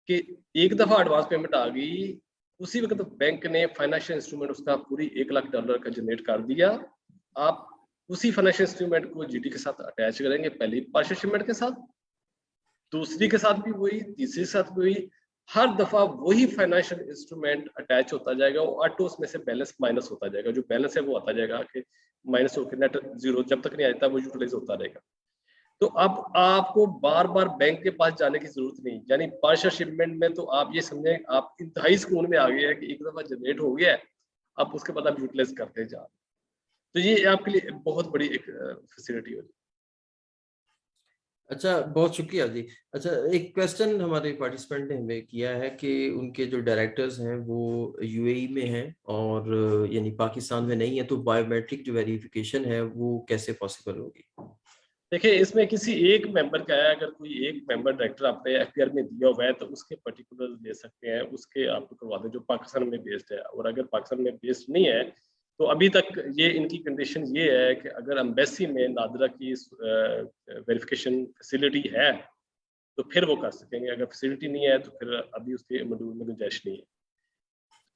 कि एक दफा एडवांस पेमेंट आ गई, उसी वक्त बैंक ने फाइनेंशियल इंस्ट्रूमेंट उसका पूरी $1 लाख का जनरेट कर दिया। आप उसी फाइनेंशियल इंस्ट्रूमेंट को जीडी के साथ अटैच करेंगे, पहली पार्शियल शिपमेंट के साथ, दूसरी के साथ भी वही, तीसरी के साथ भी वही, हर दफा वही फाइनेंशियल इंस्ट्रूमेंट अटैच होता जाएगा, वो ऑटो उसमें से बैलेंस माइनस होता जाएगा, जो बैलेंस है वो आता जाएगा कि माइनस होकर नेट जीरो जब तक नहीं आता वो यूटिलाइज होता रहेगा। तो अब आपको बार बार बैंक के पास जाने की जरूरत नहीं, यानी पार्शियल शिपमेंट में तो आप ये समझें आप इंतहाई सुकून में आ गए हैं कि एक दफा जनरेट हो गया है, अब उसके बाद आप यूटिलाइज करते जा। तो ये आपके लिए बहुत बड़ी एक फैसिलिटी होगी। अच्छा, बहुत शुक्रिया जी। अच्छा, एक क्वेश्चन हमारे पार्टिसिपेंट ने हमें किया है कि उनके जो डायरेक्टर्स हैं वो यूएई में हैं और यानी पाकिस्तान में नहीं है, तो बायोमेट्रिक जो वेरिफिकेशन है वो कैसे पॉसिबल होगी? देखिए, इसमें किसी एक मेंबर का है, अगर कोई एक मेंबर डायरेक्टर आपने एफपीआर में दिया हुआ है तो उसके पर्टिकुलर ले सकते हैं, उसके आपको करवा दें जो पाकिस्तान में बेस्ड है। और अगर पाकिस्तान में बेस्ड नहीं है तो अभी तक ये इनकी कंडीशन ये है कि अगर एम्बेसी में नादरा की वेरिफिकेशन फैसिलिटी है तो फिर वो कर सकेंगे, अगर फैसिलिटी नहीं है तो फिर अभी उसके मॉड्यूल में गुंजाइश नहीं है।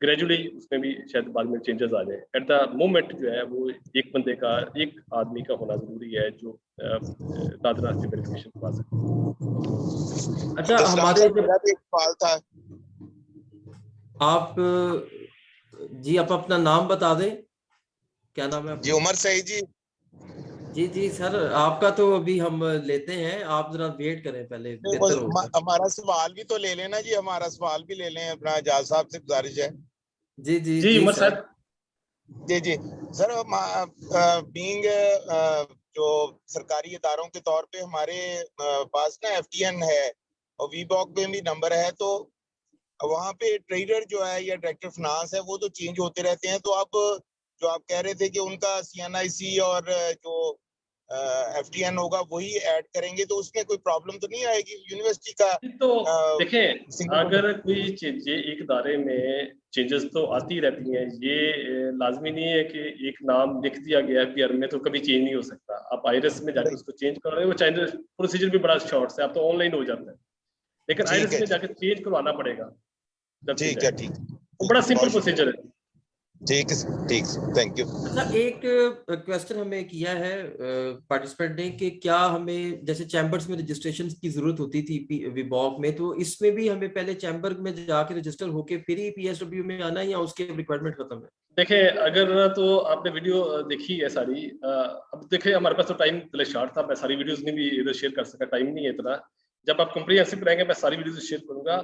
ग्रेजुअली उसमें भी शायद बाद में चेंजेस आ जाए। एट द मोमेंट जो है वो एक बंदे का, एक आदमी का होना जरूरी है जो नादरा से वेरिफिकेशन करवा सके। अच्छा, अब्दुल हमारे साहब, मेरा भी एक सवाल था। आप जी आप अपना नाम बता दें, क्या नाम है जी आपका? उमर सईद जी। जी जी सर, आपका तो अभी हम लेते हैं, आप जरा वेट करें पहले, बेहतर होगा। हमारा सवाल भी तो ले लेना जी, हमारा सवाल भी ले लें, अपना एजाज साहब से गुजारिश है। जी जी जी जी उमर सर। साहब। जी जी सर, बीइंग जो सरकारी इदारों के तौर पे हमारे पास ना एफटीएन है और वीबॉक में भी नंबर है, तो वहाँ पे ट्रेडर जो है या डायरेक्टर फाइनेंस है वो तो चेंज होते रहते हैं। तो आप जो आप कह रहे थे कि उनका सीएनआईसी और जो एफटीएन होगा वही ऐड करेंगे, तो उसमें कोई प्रॉब्लम तो नहीं आएगी यूनिवर्सिटी का? तो देखें, सिंगल अगर कोई चीज ये एक दायरे में चेंजेस तो आती रहती हैं, ये लाजमी नहीं है कि एक नाम लिख दिया गया है पीआर में तो कभी चेंज नहीं हो सकता। आप आईरिस में जाकर उसको चेंज कर रहे हो, वो चेंज प्रोसीजर भी बड़ा शॉर्ट है, आप तो ऑनलाइन हो जाता है, लेकिन ठीक आईरिस है, में जाकर चेंज करवाना पड़ेगा जब ठीक चेंज है, आएगा। ठीक वो बड़ा सिंपल बहुत शुक्रिया। प्रोसीजर है। ठीक है, ठीक, थैंक यू। अच्छा, एक क्वेश्चन हमें किया है पार्टिसिपेंट ने कि क्या हमें जैसे चैम्बर्स में रजिस्ट्रेशन की जरूरत होती थी विबॉक में, तो इसमें भी हमें पहले चैम्बर में जाके रजिस्टर होके फिर ही पीएसडब्ल्यू में आना है या उसके रिक्वायरमेंट खत्म है? देखें, अगर तो आपने वीडियो देखी है सारी, अब देखें हमारे पास तो टाइम पहले शॉर्ट था, मैं सारी वीडियोस नहीं भी इधर शेयर कर सका, टाइम नहीं है इतना। जब आप कंप्रीहेंसिव रहेंगे मैं सारी वीडियोस शेयर करूंगा।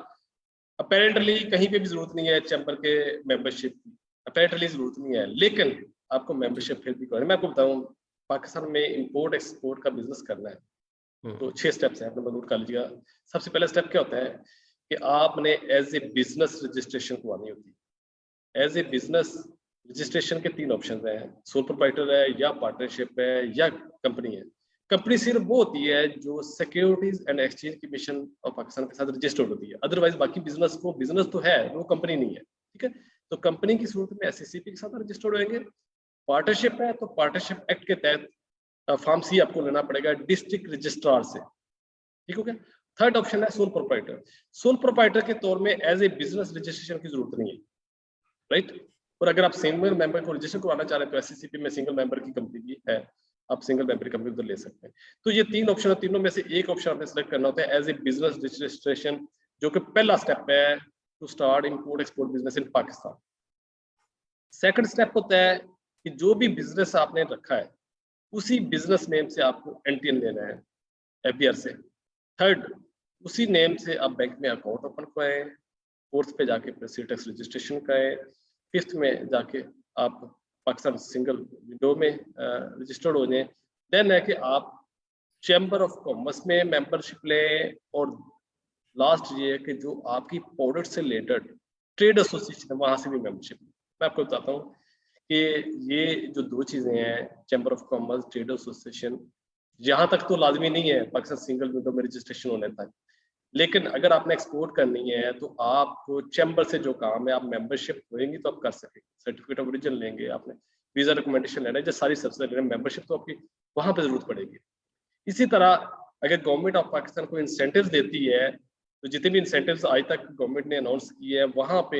अपेरेंटली कहीं पे भी जरूरत नहीं है चैम्बर के मेंबरशिप की, अपेरेंटली जरूरत नहीं है, लेकिन आपको मेंबरशिप फिर भी करनी। मैं आपको बताऊं, पाकिस्तान में इंपोर्ट एक्सपोर्ट का बिजनेस करना है तो 6 स्टेप्स हैं, आपने नोट कर लीजिएगा। सबसे पहला स्टेप क्या होता है कि आपने एज ए बिजनेस रजिस्ट्रेशन करवानी होती है। एज ए बिजनेस रजिस्ट्रेशन के 3 ऑप्शन हैं, सोल प्रोप्राइटर है या पार्टनरशिप है या कंपनी है। कंपनी सिर्फ वो होती है जो securities and exchange commission of Pakistan के साथ रजिस्टर्ड होती है, अदरवाइज बाकी बिजनेस को बिजनेस तो है, वो कंपनी नहीं है। ठीक है, तो कंपनी की सूरत में एससीसीपी के साथ रजिस्टर्ड होंगे। पार्टनरशिप है तो पार्टनरशिप एक्ट के तहत फॉर्म सी आपको लेना पड़ेगा डिस्ट्रिक्ट रजिस्ट्रार से। ठीक हो गया। थर्ड ऑप्शन है सोल प्रोप्राइटर। सोल प्रोप्राइटर के तौर में एज ए बिजनेस रजिस्ट्रेशन की जरूरत नहीं है, राइट। और अगर आप सिंगल मेंबर को रजिस्टर करवाना चाह रहे हैं तो एससीसीपी में सिंगल मेंबर की कंपनी भी है, आप सिंगल मेंबर कंपनी उधर ले सकते हैं। तो ये 3 ऑप्शन है, तीनों में से एक ऑप्शन आपने सेलेक्ट करना होता है एज ए बिजनेस रजिस्ट्रेशन, जो कि पहला स्टेप है to start import export business in Pakistan. Second step होता है कि जो भी बिजनेस आपने रखा है उसी बिजनेस नेम से आपको एनटीएन लेना है एपीआर से। थर्ड, उसी नेम से आप बैंक में अकाउंट ओपन कराएं। फोर्थ पे जाके प्रेसिडेंट टैक्स रजिस्ट्रेशन कराएं। फिफ्थ में जाके आप पाकिस्तान सिंगल विंडो में रजिस्टर्ड हो जाएं। देन है कि आप चैम्बर ऑफ कॉमर्स में मेंबरशिप लें। और लास्ट ये है कि जो आपकी प्रोडक्ट से रिलेटेड ट्रेड एसोसिएशन है वहां से भी मेंबरशिप। मैं आपको बताता हूँ कि ये जो 2 चीजें हैं, chamber of commerce, trade association, यहाँ तक तो लाजमी नहीं है पाकिस्तान सिंगल विंडो में रजिस्ट्रेशन होने तक, लेकिन अगर आपने एक्सपोर्ट करनी है तो आपको चैम्बर से जो काम है, आप मेंबरशिप होएंगी तो आप कर सकेंगे। सर्टिफिकेट ऑफ ओरिजिन लेंगे, आपने वीजा रिकमेंडेशन लेना है, जो सारी सब्सिडी मेंबरशिप तो आपकी वहां पे जरूरत पड़ेगी। इसी तरह अगर गवर्नमेंट ऑफ पाकिस्तान को इंसेंटिव देती है तो जितने भी इंसेंटिव्स आज तक गवर्नमेंट ने अनाउंस किए हैं वहां पे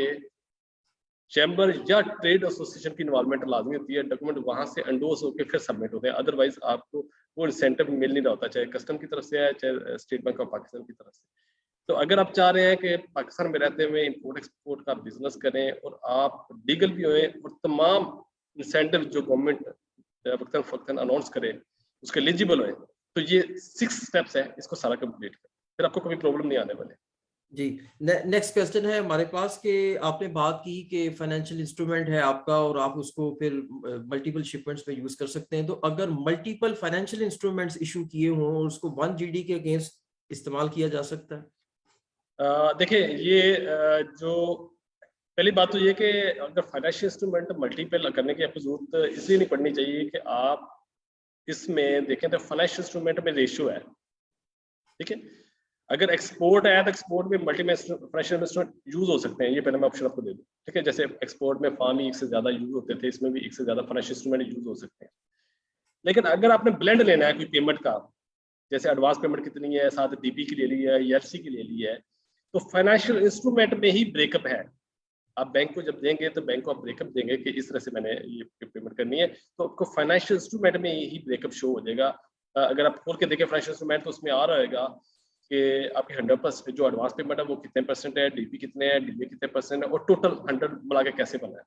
चैम्बर या ट्रेड एसोसिएशन की इन्वॉल्वमेंट लाजमी होती है। डॉक्यूमेंट वहां से एंडोर्स होकर फिर सबमिट होते हैं, अदरवाइज आपको वो इंसेंटिव मिल नहीं रहा होता, चाहे कस्टम की तरफ से है चाहे स्टेट बैंक ऑफ पाकिस्तान की तरफ से। तो अगर आप चाह रहे हैं कि पाकिस्तान में रहते हुए इंपोर्ट एक्सपोर्ट का बिजनेस करें और आप लीगल भी होए और तमाम इंसेंटिव जो गवर्नमेंट वक्तन फक्तन अनाउंस करे उसके एलिजिबल होए, तो ये 6 स्टेप्स है, इसको सारा कंप्लीट करें, फिर आपको कोई प्रॉब्लम नहीं आने वाले। जी, नेक्स्ट क्वेश्चन है हमारे पास कि आपने बात की कि फाइनेंशियल इंस्ट्रूमेंट है आपका और आप उसको फिर मल्टीपल शिपमेंट्स में यूज कर सकते हैं, तो अगर मल्टीपल फाइनेंशियल इंस्ट्रूमेंट्स इशू किए हों और उसको 1 जीडी के अगेंस्ट इस्तेमाल किया जा सकता है? देखिए ये जो पहली बात तो ये कि अगर फाइनेंशियल इंस्ट्रूमेंट मल्टीपल करने की आपको जरूरत इसलिए नहीं पड़नी चाहिए कि आप इसमें देखें तो फाइनेंशियल इंस्ट्रूमेंट में रेशियो है, ठीक है। अगर एक्सपोर्ट है तो एक्सपोर्ट में मल्टीपल फाइनेंशियल इंस्ट्रूमेंट यूज हो सकते हैं, ये पहले मैं ऑप्शन आपको दे दूं, ठीक है। जैसे एक्सपोर्ट में फार्म ही एक से ज्यादा यूज होते थे, इसमें भी एक से ज्यादा फाइनेंशियल इंस्ट्रूमेंट यूज हो सकते हैं। लेकिन अगर आपने ब्लेंड लेना है कोई पेमेंट का, जैसे एडवांस पेमेंट कितनी है, साथ डीपी की ले ली है, EFC की ले ली है, तो फाइनेंशियल इंस्ट्रूमेंट में ही ब्रेकअप है। आप बैंक को जब देंगे तो बैंक को आप ब्रेकअप देंगे कि इस तरह से मैंने ये पेमेंट करनी है, तो आपको फाइनेंशियल इंस्ट्रूमेंट में ही ब्रेकअप शो हो जाएगा। अगर आप खोल के देखें फाइनेंशियल इंस्ट्रूमेंट तो उसमें आ रहेगा कि आपकी 100% जो एडवांस पेमेंट है वो कितने परसेंट है, डीपी कितने है, डीबी कितने परसेंट है, और टोटल 100 मिला के कैसे बना है,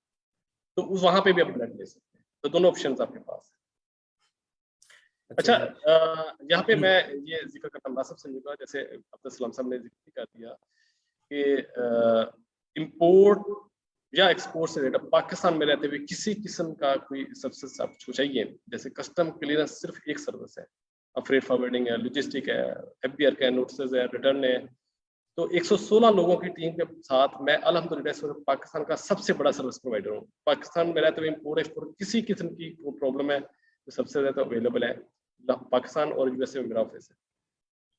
तो उस वहां पे भी आप ब्लेंड ले सकते हैं। तो दोनों ऑप्शन आपके पास है। अच्छा, यहाँ पे मैं ये जिक्र करना मुनासिब समझूंगा, जैसे अब्दुल सलाम साहब ने जिक्र कर दिया कि इंपोर्ट या एक्सपोर्ट से रिलेटेड पाकिस्तान में रहते हुए किसी किस्म का कोई सर्विस आपको चाहिए, जैसे कस्टम क्लियरेंस सिर्फ एक सर्विस है, फ्रेट फॉरवर्डिंग है, लॉजिस्टिक है, FBR का नोटिस है, रिटर्न है, तो 116 लोगों की टीम के साथ मैं अल्हम्दुलिल्लाह पाकिस्तान का सबसे बड़ा सर्विस प्रोवाइडर हूँ। पाकिस्तान में रहते हुए इंपोर्ट एक्सपोर्ट किसी किस्म की प्रॉब्लम है तो सबसे ज्यादा अवेलेबल है पाकिस्तान और USA में मेरा ऑफिस है।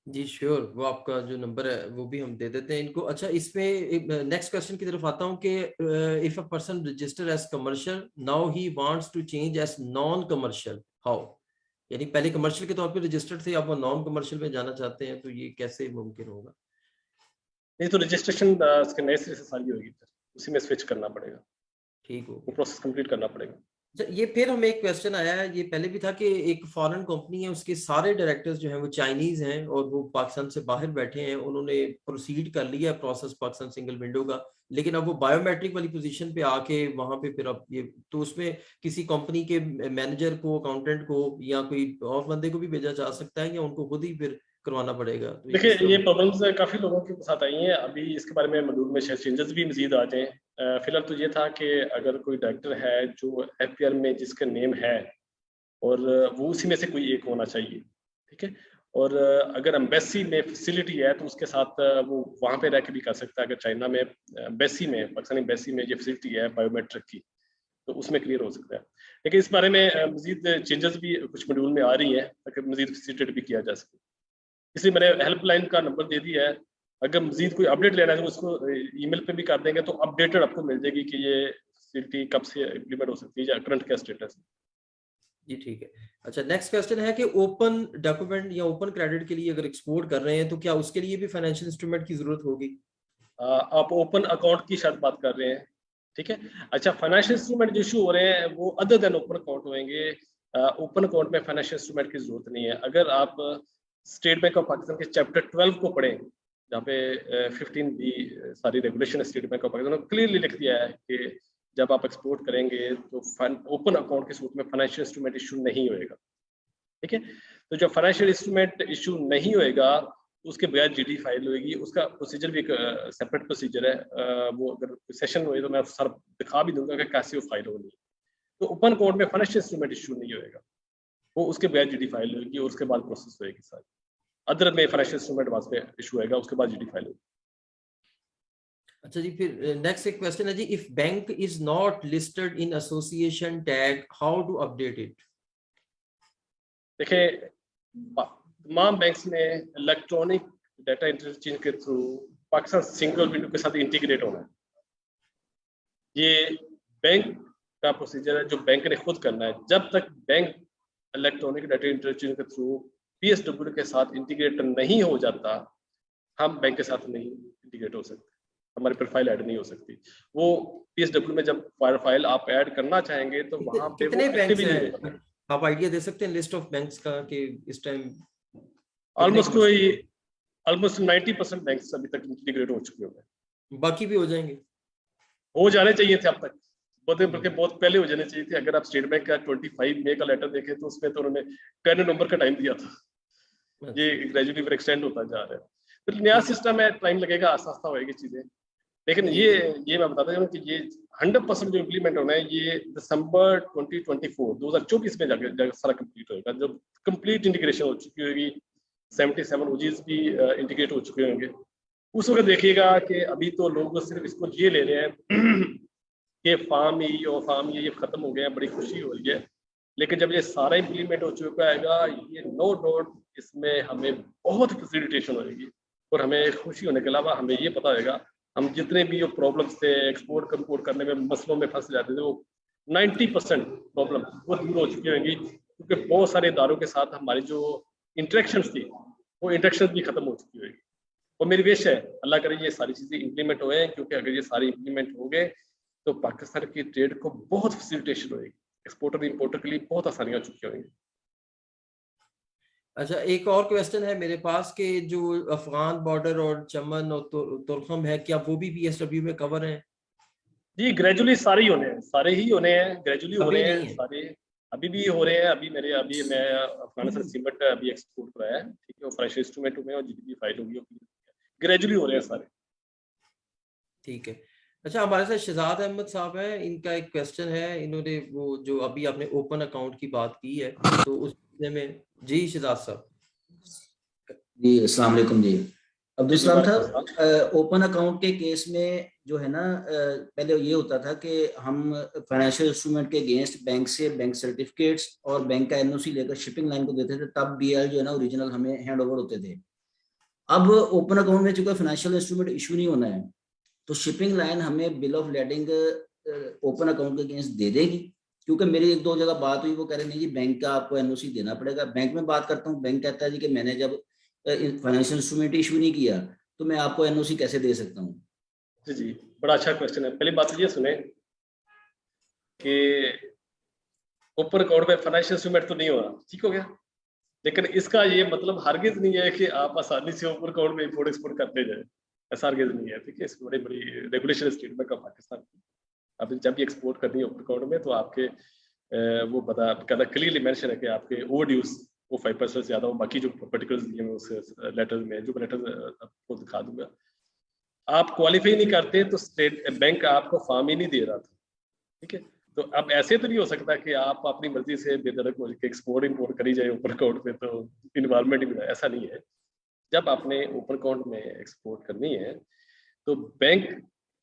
जी श्योर, वो आपका जो नंबर है वो भी हम दे देते हैं इनको। अच्छा, इसमें नेक्स्ट क्वेश्चन की तरफ आता हूँ कि if a person register as commercial now he wants to change as non commercial, how? यानी पहले कमर्शियल के तौर पे रजिस्टर्ड थे, अब वो नॉन कमर्शियल में जाना चाहते हैं, तो ये कैसे मुमकिन होगा? नहीं तो रजिस्ट्रेशन इसके नए सिरे से सारी होगी, उसी में स्विच करना पड़ेगा, ठीक हो, वो प्रोसेस कंप्लीट करना पड़ेगा। ये फिर हमें एक क्वेश्चन आया है, ये पहले भी था कि एक फॉरेन कंपनी है, उसके सारे डायरेक्टर्स जो हैं वो चाइनीज हैं और वो पाकिस्तान से बाहर बैठे हैं, उन्होंने प्रोसीड कर लिया प्रोसेस पाकिस्तान सिंगल विंडो का, लेकिन अब वो बायोमेट्रिक वाली पोजीशन पे आके वहां पे फिर अब ये, तो उसमें किसी कंपनी के मैनेजर को, अकाउंटेंट को या कोई और बंदे को भी भेजा जा सकता है या उनको खुद ही फिर करवाना पड़ेगा? तो देखिए ये प्रॉब्लम्स काफी लोगों के साथ आई हैं, अभी इसके बारे में मॉड्यूल में शायद चेंजेस भी मजीद आ जाएं। फिलहाल तो ये था कि अगर कोई डायरेक्टर है जो FPR में जिसका नेम है और वो उसी में से कोई एक होना चाहिए, ठीक है। और अगर एम्बेसी में फैसिलिटी है तो उसके साथ वो वहाँ पे रह के भी कर सकता है। अगर चाइना में एम्बेसी में, पाकिस्तानी एम्बेसी में ये फैसिलिटी है बायोमेट्रिक की, तो उसमें क्लियर हो सकता है। लेकिन इस बारे में मजीद चेंजेस भी कुछ मॉड्यूल में आ रही है ताकि मजीद फैसिलिटेट भी किया जा सके, इसलिए मैंने हेल्पलाइन का नंबर दे दिया है। अगर मजीद कोई अपडेट लेना है तो उसको ईमेल पे भी कर देंगे, तो अपडेटेड आपको मिल जाएगी कि ये फैसिलिटी कब से इम्प्लीमेंट हो सकती है या करंट क्या स्टेटस है। जी ठीक है। अच्छा, नेक्स्ट क्वेश्चन है कि ओपन डॉक्यूमेंट या ओपन क्रेडिट के लिए अगर एक्सपोर्ट कर रहे हैं तो क्या उसके लिए भी फाइनेंशियल इंस्ट्रूमेंट की जरूरत होगी? आप ओपन अकाउंट की शायद बात कर रहे हैं, ठीक है। अच्छा, फाइनेंशियल इंस्ट्रूमेंट जो इशू हो रहे हैं वो अदर देन ओपन अकाउंट होंगे। ओपन अकाउंट में फाइनेंशियल इंस्ट्रूमेंट की जरूरत नहीं है। अगर आप स्टेट बैंक ऑफ पाकिस्तान के चैप्टर 12 को पढ़ें, जहाँ पे 15B सारी regulation state bank of Pakistan ने क्लियरली लिख दिया है कि जब आप एक्सपोर्ट करेंगे तो ओपन अकाउंट के सूट में फाइनेंशियल इंस्ट्रूमेंट इशू नहीं होएगा, ठीक है। तो जब फाइनेंशियल इंस्ट्रूमेंट इशू नहीं होएगा उसके बगैर GD फाइल होएगी। उसका प्रोसीजर भी एक सेपरेट प्रोसीजर है, वो अगर सेशन हुए तो मैं सर दिखा भी दूंगा कि कैसे वो फाइल होगी। तो ओपन अकाउंट में फाइनेंशियल इंस्ट्रूमेंट इशू नहीं होएगा, वो उसके बगैर GD फाइल होगी और उसके बाद प्रोसेस होएगी सारी। अदर में फाइनेंशियल इंस्ट्रूमेंट वास्ते इशू होएगा, उसके बाद GD फाइल होगी। अच्छा जी, फिर नेक्स्ट एक क्वेश्चन है जी, if bank is not listed in association tag how to update it? देखिए तमाम बैंक्स ने इलेक्ट्रॉनिक डाटा इंटरचेंज के थ्रू पाकिस्तान सिंगल विंडो के साथ इंटीग्रेट होना है। ये बैंक का प्रोसीजर है जो बैंक ने खुद करना है। जब तक बैंक इलेक्ट्रॉनिक डाटा इंटरचेंज के थ्रू PSW के साथ इंटीग्रेट नहीं हो जाता, हम बैंक के साथ नहीं इंटीग्रेट हो सकते, हमारी प्रोफाइल ऐड नहीं हो सकती। वो PSW में जब फाइल आप ऐड करना चाहेंगे तो वहां पे कितने वो बैंक्स एक्टिव हैं? आप आइडिया दे सकते हैं लिस्ट ऑफ बैंक्स का कि इस टाइम ऑलमोस्ट कोई ऑलमोस्ट 90% बैंक्स अभी तक इंटीग्रेट हो चुके होंगे, बाकी भी हो जाएंगे। हो जाने चाहिए थे अब तक, बल्कि बहुत पहले हो जाने चाहिए थे। अगर आप स्टेट बैंक का 25 मई का लेटर देखें तो उसमें तो उन्होंने 10 नवंबर का टाइम दिया था। ये अच्छा, ग्रेजुअली फिर एक्सटेंड होता जा रहा है, तो नया सिस्टम है, टाइम लगेगा, आस्ता आस्ता होएगी चीजें। लेकिन ये मैं बताता हूँ कि ये 100% जो इम्प्लीमेंट होना है ये दिसंबर 2024 में जाके सारा कंप्लीट होएगा, जब कंप्लीट इंटीग्रेशन हो चुकी होगी, 77 ओजीज भी इंटीग्रेट हो चुके होंगे। उस वक्त देखिएगा कि अभी तो लोग सिर्फ इसको ये ले रहे हैं कि फार्म ई और फार्म ये खत्म हो गया है, बड़ी खुशी हो रही है। लेकिन जब ये सारा इम्प्लीमेंट हो चुका है ये नो डाउट इसमें हमें बहुत फैसिलिटेशन होगी, और हमें खुशी होने के अलावा हमें ये पता होगा हम जितने भी प्रॉब्लम्स थे एक्सपोर्ट कंपोर्ट करने में मसलों में फंस जाते थे, वो 90% प्रॉब्लम वो दूर हो चुकी होंगी, क्योंकि बहुत सारे इदारों के साथ हमारी जो इंटरेक्शंस थी वो इंटरेक्शंस भी खत्म हो चुकी होगी। और मेरी विश है अल्लाह करे ये सारी चीज़ें इम्प्लीमेंट हुए, क्योंकि अगर ये सारी इम्प्लीमेंट हो गए तो पाकिस्तान की ट्रेड को बहुत फैसिलिटेशन होगी, एक्सपोर्टर इंपोर्टर के लिए बहुत आसानियां हो चुकी होंगी। अच्छा, एक और क्वेश्चन है मेरे पास कि जो अफगान बॉर्डर और चमन और तुर्खम है, क्या वो भी PSW में कवर है? जी ग्रेजुअली सारे ही होने हैं, सारे ही होने हैं, ग्रेजुअली हो अभी रहे नहीं हैं है। सारे, अभी भी हो रहे हैं। अभी मैं अफगानिस्तान सीमेंट अभी एक्सपोर्ट कराया है, ठीक है, फ्रेश इंस्ट्रूमेंट में और GDP फाइल होगी, ग्रेजुअली हो रहे हैं सारे। ठीक है। अच्छा, हमारे साथ शहजाद अहमद साहब हैं, इनका एक क्वेश्चन है। इन्होंने वो जो अभी आपने ओपन अकाउंट की बात की है, तो उस में जी शहजाद साहब। जी अस्सलाम वालेकुम जी। अब्दुल जी, सलाम वालेकुम साहब, ओपन अकाउंट के केस में जो है ना, पहले ये होता था कि हम फाइनेंशियल इंस्ट्रूमेंट के अगेंस्ट बैंक से बैंक सर्टिफिकेट्स और बैंक का NOC लेकर शिपिंग लाइन को देते थे, तब BL जो है ना ओरिजिनल हमें हैंड ओवर होते थे। अब ओपन अकाउंट में चूंकि फाइनेंशियल इंस्ट्रूमेंट इशू नहीं होना है, तो शिपिंग लाइन हमें bill of lading open account के अगेंस्ट दे देगी। क्योंकि मेरी एक दो जगह बात हुई, वो कह रहे नहीं जी बैंक का आपको NOC देना पड़ेगा। बैंक में बात करता हूँ, बैंक कहता है जी कि मैंने जब फाइनेंशियल इंस्ट्रूमेंट इशू नहीं किया तो मैं आपको NOC कैसे दे सकता हूँ। जी जी, बड़ा अच्छा क्वेश्चन है। पहली बात ये सुने कि ओपन अकाउंट में फाइनेंशियल इंस्ट्रूमेंट तो नहीं हो रहा, ठीक हो गया, लेकिन इसका ये मतलब हरगिज नहीं है कि आप आसानी से ओपन अकाउंट में इंपोर्ट एक्सपोर्ट करते जाए, ऐसा हरगिज नहीं है, ठीक है। इसकी बड़ी बड़ी regulation state bank of Pakistan की, अब जब भी एक्सपोर्ट करनी है ओपन अकाउंट में तो आपके वो पता कहता क्लियरली मेंशन है कि आपके ओवरड्यूज वो 5% से ज्यादा हो। बाकी जो पर्टिकुलर्स दिए हैं उस लेटर में, जो लेटर आपको दिखा दूंगा, आप क्वालिफाई नहीं करते तो स्टेट बैंक आपको फॉर्म ही नहीं दे रहा था, ठीक है। तो अब ऐसे तो नहीं हो सकता कि आप अपनी मर्जी से बेदरक हो के एक्सपोर्ट इंपोर्ट करी जाए ओपन अकाउंट में, तो इन्वायरमेंट ही मिला, ऐसा नहीं है। जब आपने ओपन अकाउंट में एक्सपोर्ट करनी है तो बैंक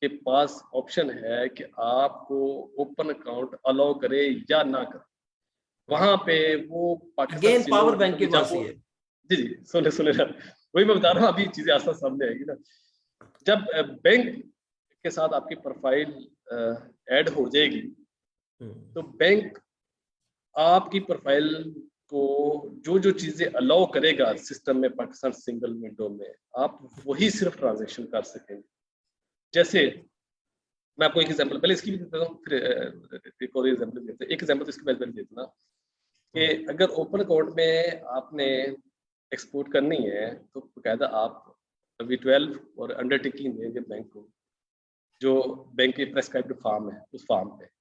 के पास ऑप्शन है कि आपको ओपन अकाउंट अलाउ करे या ना करे। वहां पे वो अगेन पावर बैंक के पास ही है। जी जी, सुने ना, वही मैं बता रहा हूँ, अभी चीजें आसान सामने आएगी ना। जब बैंक के साथ आपकी प्रोफाइल ऐड हो जाएगी तो बैंक आपकी प्रोफाइल को जो जो चीजें अलाउ करेगा सिस्टम में, पाकिस्तान सिंगल विंडो में, आप वही सिर्फ ट्रांजैक्शन कर सकेंगे। जैसे मैं आपको एक एग्जांपल पहले इसकी भी देता हूँ, फिर एक और एग्जांपल देते हैं। एक एग्जांपल तो इसकी पहले देता ना कि अगर ओपन अकाउंट में आपने एक्सपोर्ट करनी है तो बकायदा आप V12 और अंडरटेकिंग देंगे बैंक को, जो बैंक की प्रेस्क्राइब्ड फॉर्म है, उस फॉर्म पे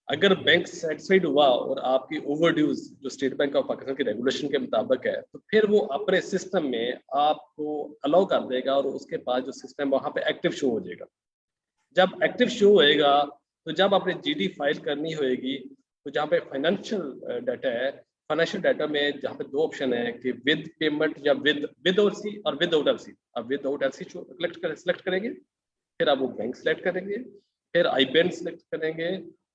अगर बैंक सेटिस्फाइड हुआ और आपकी ओवरड्यूज जो स्टेट बैंक ऑफ पाकिस्तान के रेगुलेशन के मुताबिक है, तो फिर वो अपने सिस्टम में आपको अलाउ कर देगा और उसके बाद जो सिस्टम वहां पे एक्टिव शो हो जाएगा। जब एक्टिव शो होएगा तो जब आपने GD फाइल करनी होएगी तो जहाँ पे फाइनेंशियल डाटा है, फाइनेंशियल डाटा में जहाँ पे दो ऑप्शन है कि विद पेमेंट या विद LC और विदाउट LC। आप विदाउट LC सेलेक्ट करेंगे, फिर आप वो बैंक सेलेक्ट करेंगे, फिर IBAN सेलेक्ट करेंगे,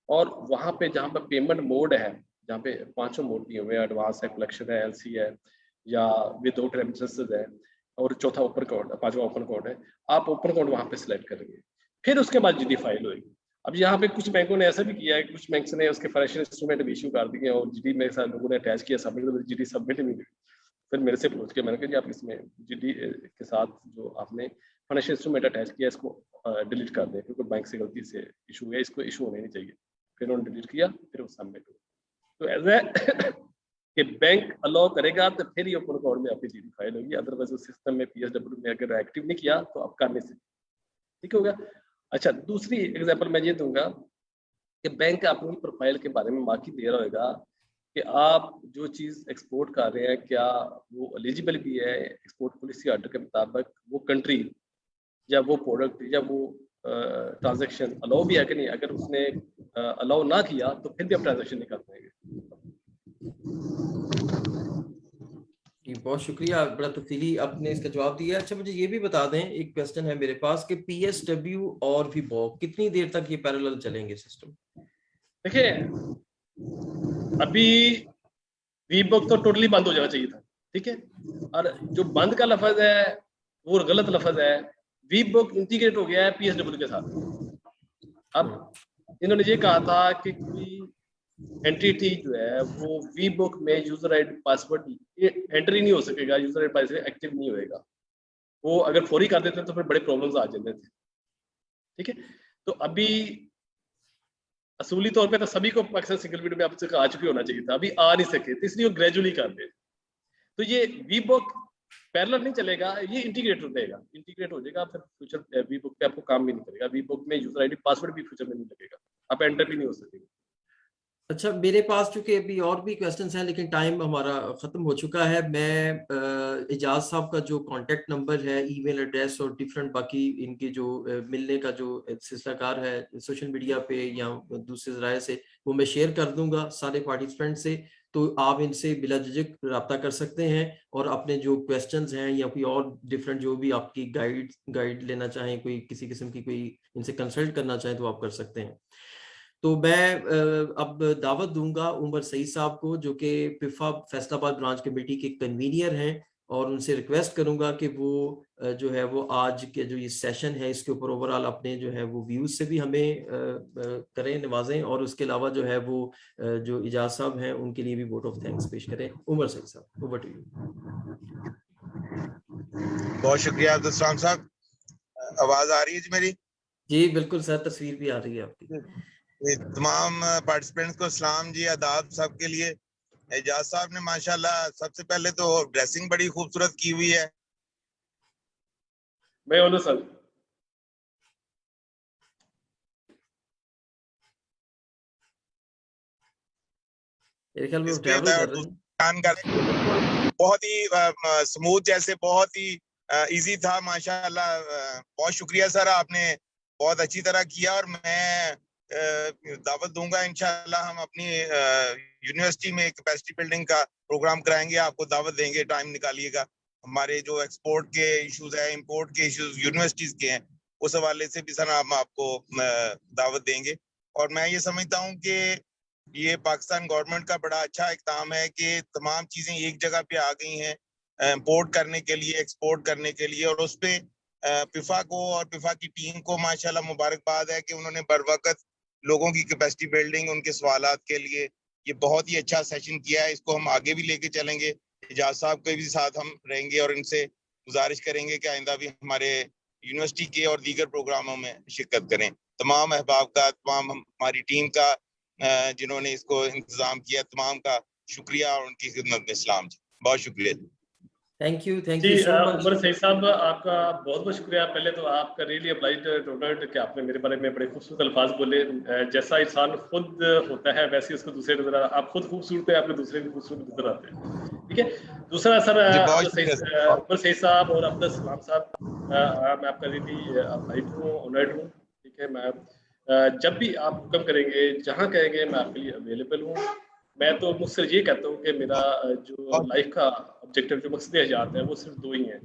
और वहाँ पे जहाँ पे पेमेंट मोड है, जहाँ पे पांचों मोड दिए हुए हैं, एडवांस है, कलेक्शन है, LC है या विदाउट रेमिटेंसेस है, और चौथा ओपन अकाउंट, पांचवा ओपन अकाउंट है, आप ओपन अकाउंट वहाँ पे सिलेक्ट करेंगे। फिर उसके बाद GD फाइल होगी। अब यहाँ पे कुछ बैंकों ने ऐसा भी किया है, कुछ बैंक्स ने उसके फाइनेंशियल इंस्ट्रूमेंट भी इशू कर दिए और GD मेरे साथ लोगों ने अटैच किया, सबमिट, तो GD सबमिट नहीं हुई। फिर मेरे से पूछ के मैंने कहा जी आप इसमें GD के साथ जो आपने फाइनेंशियल इंस्ट्रूमेंट अटैच किया इसको डिलीट कर दें, क्योंकि बैंक से गलती से इशू है, इसको इशू होना नहीं चाहिए। फिर उन्होंने डिलीट किया, फिर वो सबमिट हुआ। तो एज कि बैंक अलाउ करेगा तो फिर ही ओपन अकाउंट में आपकी जीडी फाइल होगी, अदरवाइज उस सिस्टम में पीएसडब्ल्यू में अगर एक्टिव नहीं किया तो आप कर नहीं सकते। ठीक हो गया। अच्छा, दूसरी एग्जांपल मैं ये दूंगा कि बैंक अपनी प्रोफाइल के बारे में मार्किंग दे रहा होगा कि आप जो चीज एक्सपोर्ट कर रहे हैं क्या वो एलिजिबल भी है एक्सपोर्ट पॉलिसी ऑर्डर के मुताबिक, वो कंट्री या वो प्रोडक्ट या वो ट्रांजैक्शन अलाउ भी है कि नहीं। अगर उसने अलाउ ना किया तो फिर भी आप ट्रांजैक्शन नहीं कर पाएंगे। जी, बहुत शुक्रिया, बड़ा तफसीली आपने इसका जवाब दिया। अच्छा, मुझे ये भी बता दें, एक क्वेश्चन है मेरे पास कि पीएसडब्ल्यू और वीबॉक कितनी देर तक ये पैरेलल चलेंगे सिस्टम? देखिए, अभी वीबॉक तो टोटली बंद हो जाना चाहिए था, ठीक है, और जो बंद का लफ्ज है वो गलत लफ्ज है। वीबॉक इंटीग्रेट हो गया है पीएसडब्ल्यू के साथ। अब इन्होंने ये कहा था कि कोई एंटिटी जो है वो वीबॉक में यूजर आईडी पासवर्ड एंट्री नहीं हो सकेगा, यूजर आईडी पासवर्ड एक्टिव नहीं होएगा। वो अगर फौरी कर देते तो फिर बड़े प्रॉब्लम्स आ जाते थे। ठीक है, तो अभी असूली तौर पे तो सभी को पाकिस्तान सिंगल विंडो में अब तक आ चुके होना चाहिए था, अभी आ नहीं सके, तो इसलिए वो ग्रेजुअली कर दे। तो ये वीबॉक पैरेलल नहीं चलेगा, ये इंटीग्रेट हो जाएगा, इंटीग्रेट हो जाएगा। फिर फ्यूचर वीबॉक पे आपको काम भी नहीं करेगा, वीबॉक में यूजर आईडी पासवर्ड भी फ्यूचर में नहीं लगेगा, आप एंटर भी नहीं हो सकेंगे। अच्छा, मेरे पास चूंकि अभी और भी क्वेश्चंस हैं लेकिन टाइम हमारा ख़त्म हो चुका है। मैं इजाज साहब का जो कांटेक्ट नंबर है, ईमेल एड्रेस और डिफरेंट बाकी इनके जो मिलने का जो सिलसिलाकार है सोशल मीडिया पे या दूसरे ज़राए से, वो मैं शेयर कर दूंगा सारे पार्टिसिपेंट से। तो आप इनसे बिला झिझक रब्ता कर सकते हैं और अपने जो क्वेश्चंस हैं या कोई और डिफरेंट जो भी आपकी गाइड लेना चाहें, कोई किसी किस्म की कोई इनसे कंसल्ट करना चाहें तो आप कर सकते हैं। तो मैं अब दावत दूंगा उमर सईद साहब को, जो कि पिफा फैसलाबाद ब्रांच कमेटी के कन्वीनियर हैं, और उनसे रिक्वेस्ट करूंगा कि वो जो है वो आज के जो ये सेशन है इसके ऊपर ओवरऑल अपने जो है वो व्यूज से भी हमें करें, नवाजें, और उसके अलावा जो है वो जो इजाज साहब हैं उनके लिए भी वोट ऑफ थैंक्स पेश करें। उमर सईद साहब, ओवर टू यू। बहुत शुक्रिया अब्दुल सलाम साहब। आवाज आ रही है जी मेरी? जी बिल्कुल सर, तस्वीर भी आ रही है आपकी। तमाम पार्टिसिपेंट्स को सलाम जी, आदाब सबके लिए। एजाज साहब ने माशाल्लाह सबसे पहले तो ड्रेसिंग बड़ी खूबसूरत की हुई है। मैं बोलूं सर, मेरे ख्याल में इस पे ट्रैवल होता है कर रहे हैं। बहुत ही स्मूथ, जैसे बहुत ही इजी था माशाल्लाह। बहुत शुक्रिया सर, आपने बहुत अच्छी तरह किया। और मैं दावत दूंगा, इंशाल्लाह हम अपनी यूनिवर्सिटी में कैपेसिटी बिल्डिंग का प्रोग्राम कराएंगे, आपको दावत देंगे, टाइम निकालिएगा। हमारे जो एक्सपोर्ट के इश्यूज है, इंपोर्ट के इश्यूज यूनिवर्सिटीज के हैं, उस हवाले से भी सर हम आपको दावत देंगे। और मैं ये समझता हूँ कि ये पाकिस्तान गवर्नमेंट का बड़ा अच्छा इक़दाम है कि तमाम चीजें एक जगह पे आ गई हैं इंपोर्ट करने के लिए, एक्सपोर्ट करने के लिए। और उस पे पिफा को और पिफा की टीम को माशाल्लाह मुबारकबाद है कि उन्होंने बर वक्त लोगों की कैपेसिटी बिल्डिंग, उनके सवालात के लिए ये बहुत ही अच्छा सेशन किया है। इसको हम आगे भी लेके चलेंगे। इजाज साहब के भी साथ हम रहेंगे और इनसे गुजारिश करेंगे कि आइंदा भी हमारे यूनिवर्सिटी के और दीगर प्रोग्रामों में शिरकत करें। तमाम अहबाब का, तमाम हमारी टीम का जिन्होंने इसको इंतजाम किया, तमाम का शुक्रिया और उनकी खिदमत में सलाम जी। बहुत शुक्रिया जी। थैंक यू जी सो मच। उमर सईद साहब, आपका बहुत बहुत शुक्रिया। पहले तो आपका रियली अप्लाइड टोनर्ड कि आपने मेरे बारे में बड़े खूबसूरत अल्फाज बोले। जैसा इंसान खुद होता है वैसे उसको दूसरे नजर आता है। आप खुद खूबसूरत है, आपने दूसरे भी खूबसूरत नजर आते हैं। ठीक है। दूसरा सर, उमर सईद साहब और अब्दुल सलाम साहब, मैं आपका रियली अप्लाइड हूँ, ऑनर्ड हूँ। ठीक है, मैं जब भी आप हुक्म करेंगे, जहाँ कहेंगे, मैं आपके लिए अवेलेबल हूँ। मैं तो मुझसे ये कहता हूँ कि मेरा जो लाइफ का ऑब्जेक्टिव, जो मकसद हयात है, वो सिर्फ दो ही हैं,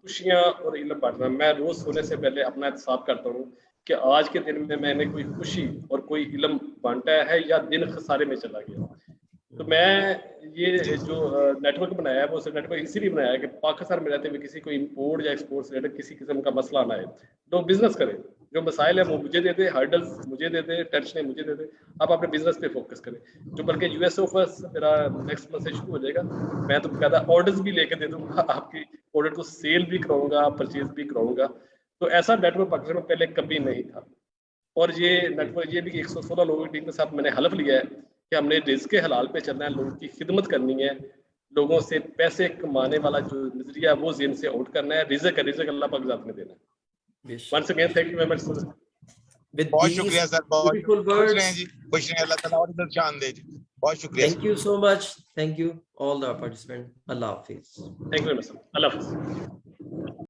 खुशियाँ और इल्म बांटना। मैं रोज सोने से पहले अपना एहतसाब करता हूँ कि आज के दिन में मैंने कोई खुशी और कोई इल्म बांटा है या दिन खसारे में चला गया। तो मैं ये जो नेटवर्क बनाया है, वो नेटवर्क इसीलिए बनाया है कि पाकिस्तान में रहते हुए किसी को इंपोर्ट या एक्सपोर्ट से रिलेटेड किसी किस्म का मसला ना आए, तो बिजनेस करें। जो मसाइल है वो मुझे दे दे, हर्डल्स मुझे दे दे, टेंशन मुझे दे दे, आप अपने बिजनेस पे फोकस करें। जो बल्कि यूएस ऑफर्स मेरा नेक्स्ट मंथ से शुरू हो जाएगा, मैं तो बकायदा ऑर्डर्स भी लेके दे दूंगा, आपकी प्रोडक्ट को सेल भी कराऊंगा, परचेज भी कराऊंगा। तो ऐसा नेटवर्क पाकिस्तान में पहले कभी नहीं था। और ये नेटवर्क, ये भी 116 लोगों की टीम के साथ मैंने हलफ लिया है कि हमने रिज़्क़ के हलाल पे चलना है, लोगों की खिदमत करनी है, लोगों से पैसे कमाने वाला जो नजरिया है वो ज़हन से आउट करना है। रिज़्क़ अल्लाह पाक ज़ात ने देना है। बेशक, once again thank you very much sir. with बहुत these शुक्रिया सर, बहुत beautiful खुश words, रहें जी, खुश रहें, अल्लाह ताला और इधर शान दे जी। बहुत शुक्रिया thank you so much. Thank you all the participants. Allah Hafiz. Thank you very much sir. अल्लाह हाफ़िज़।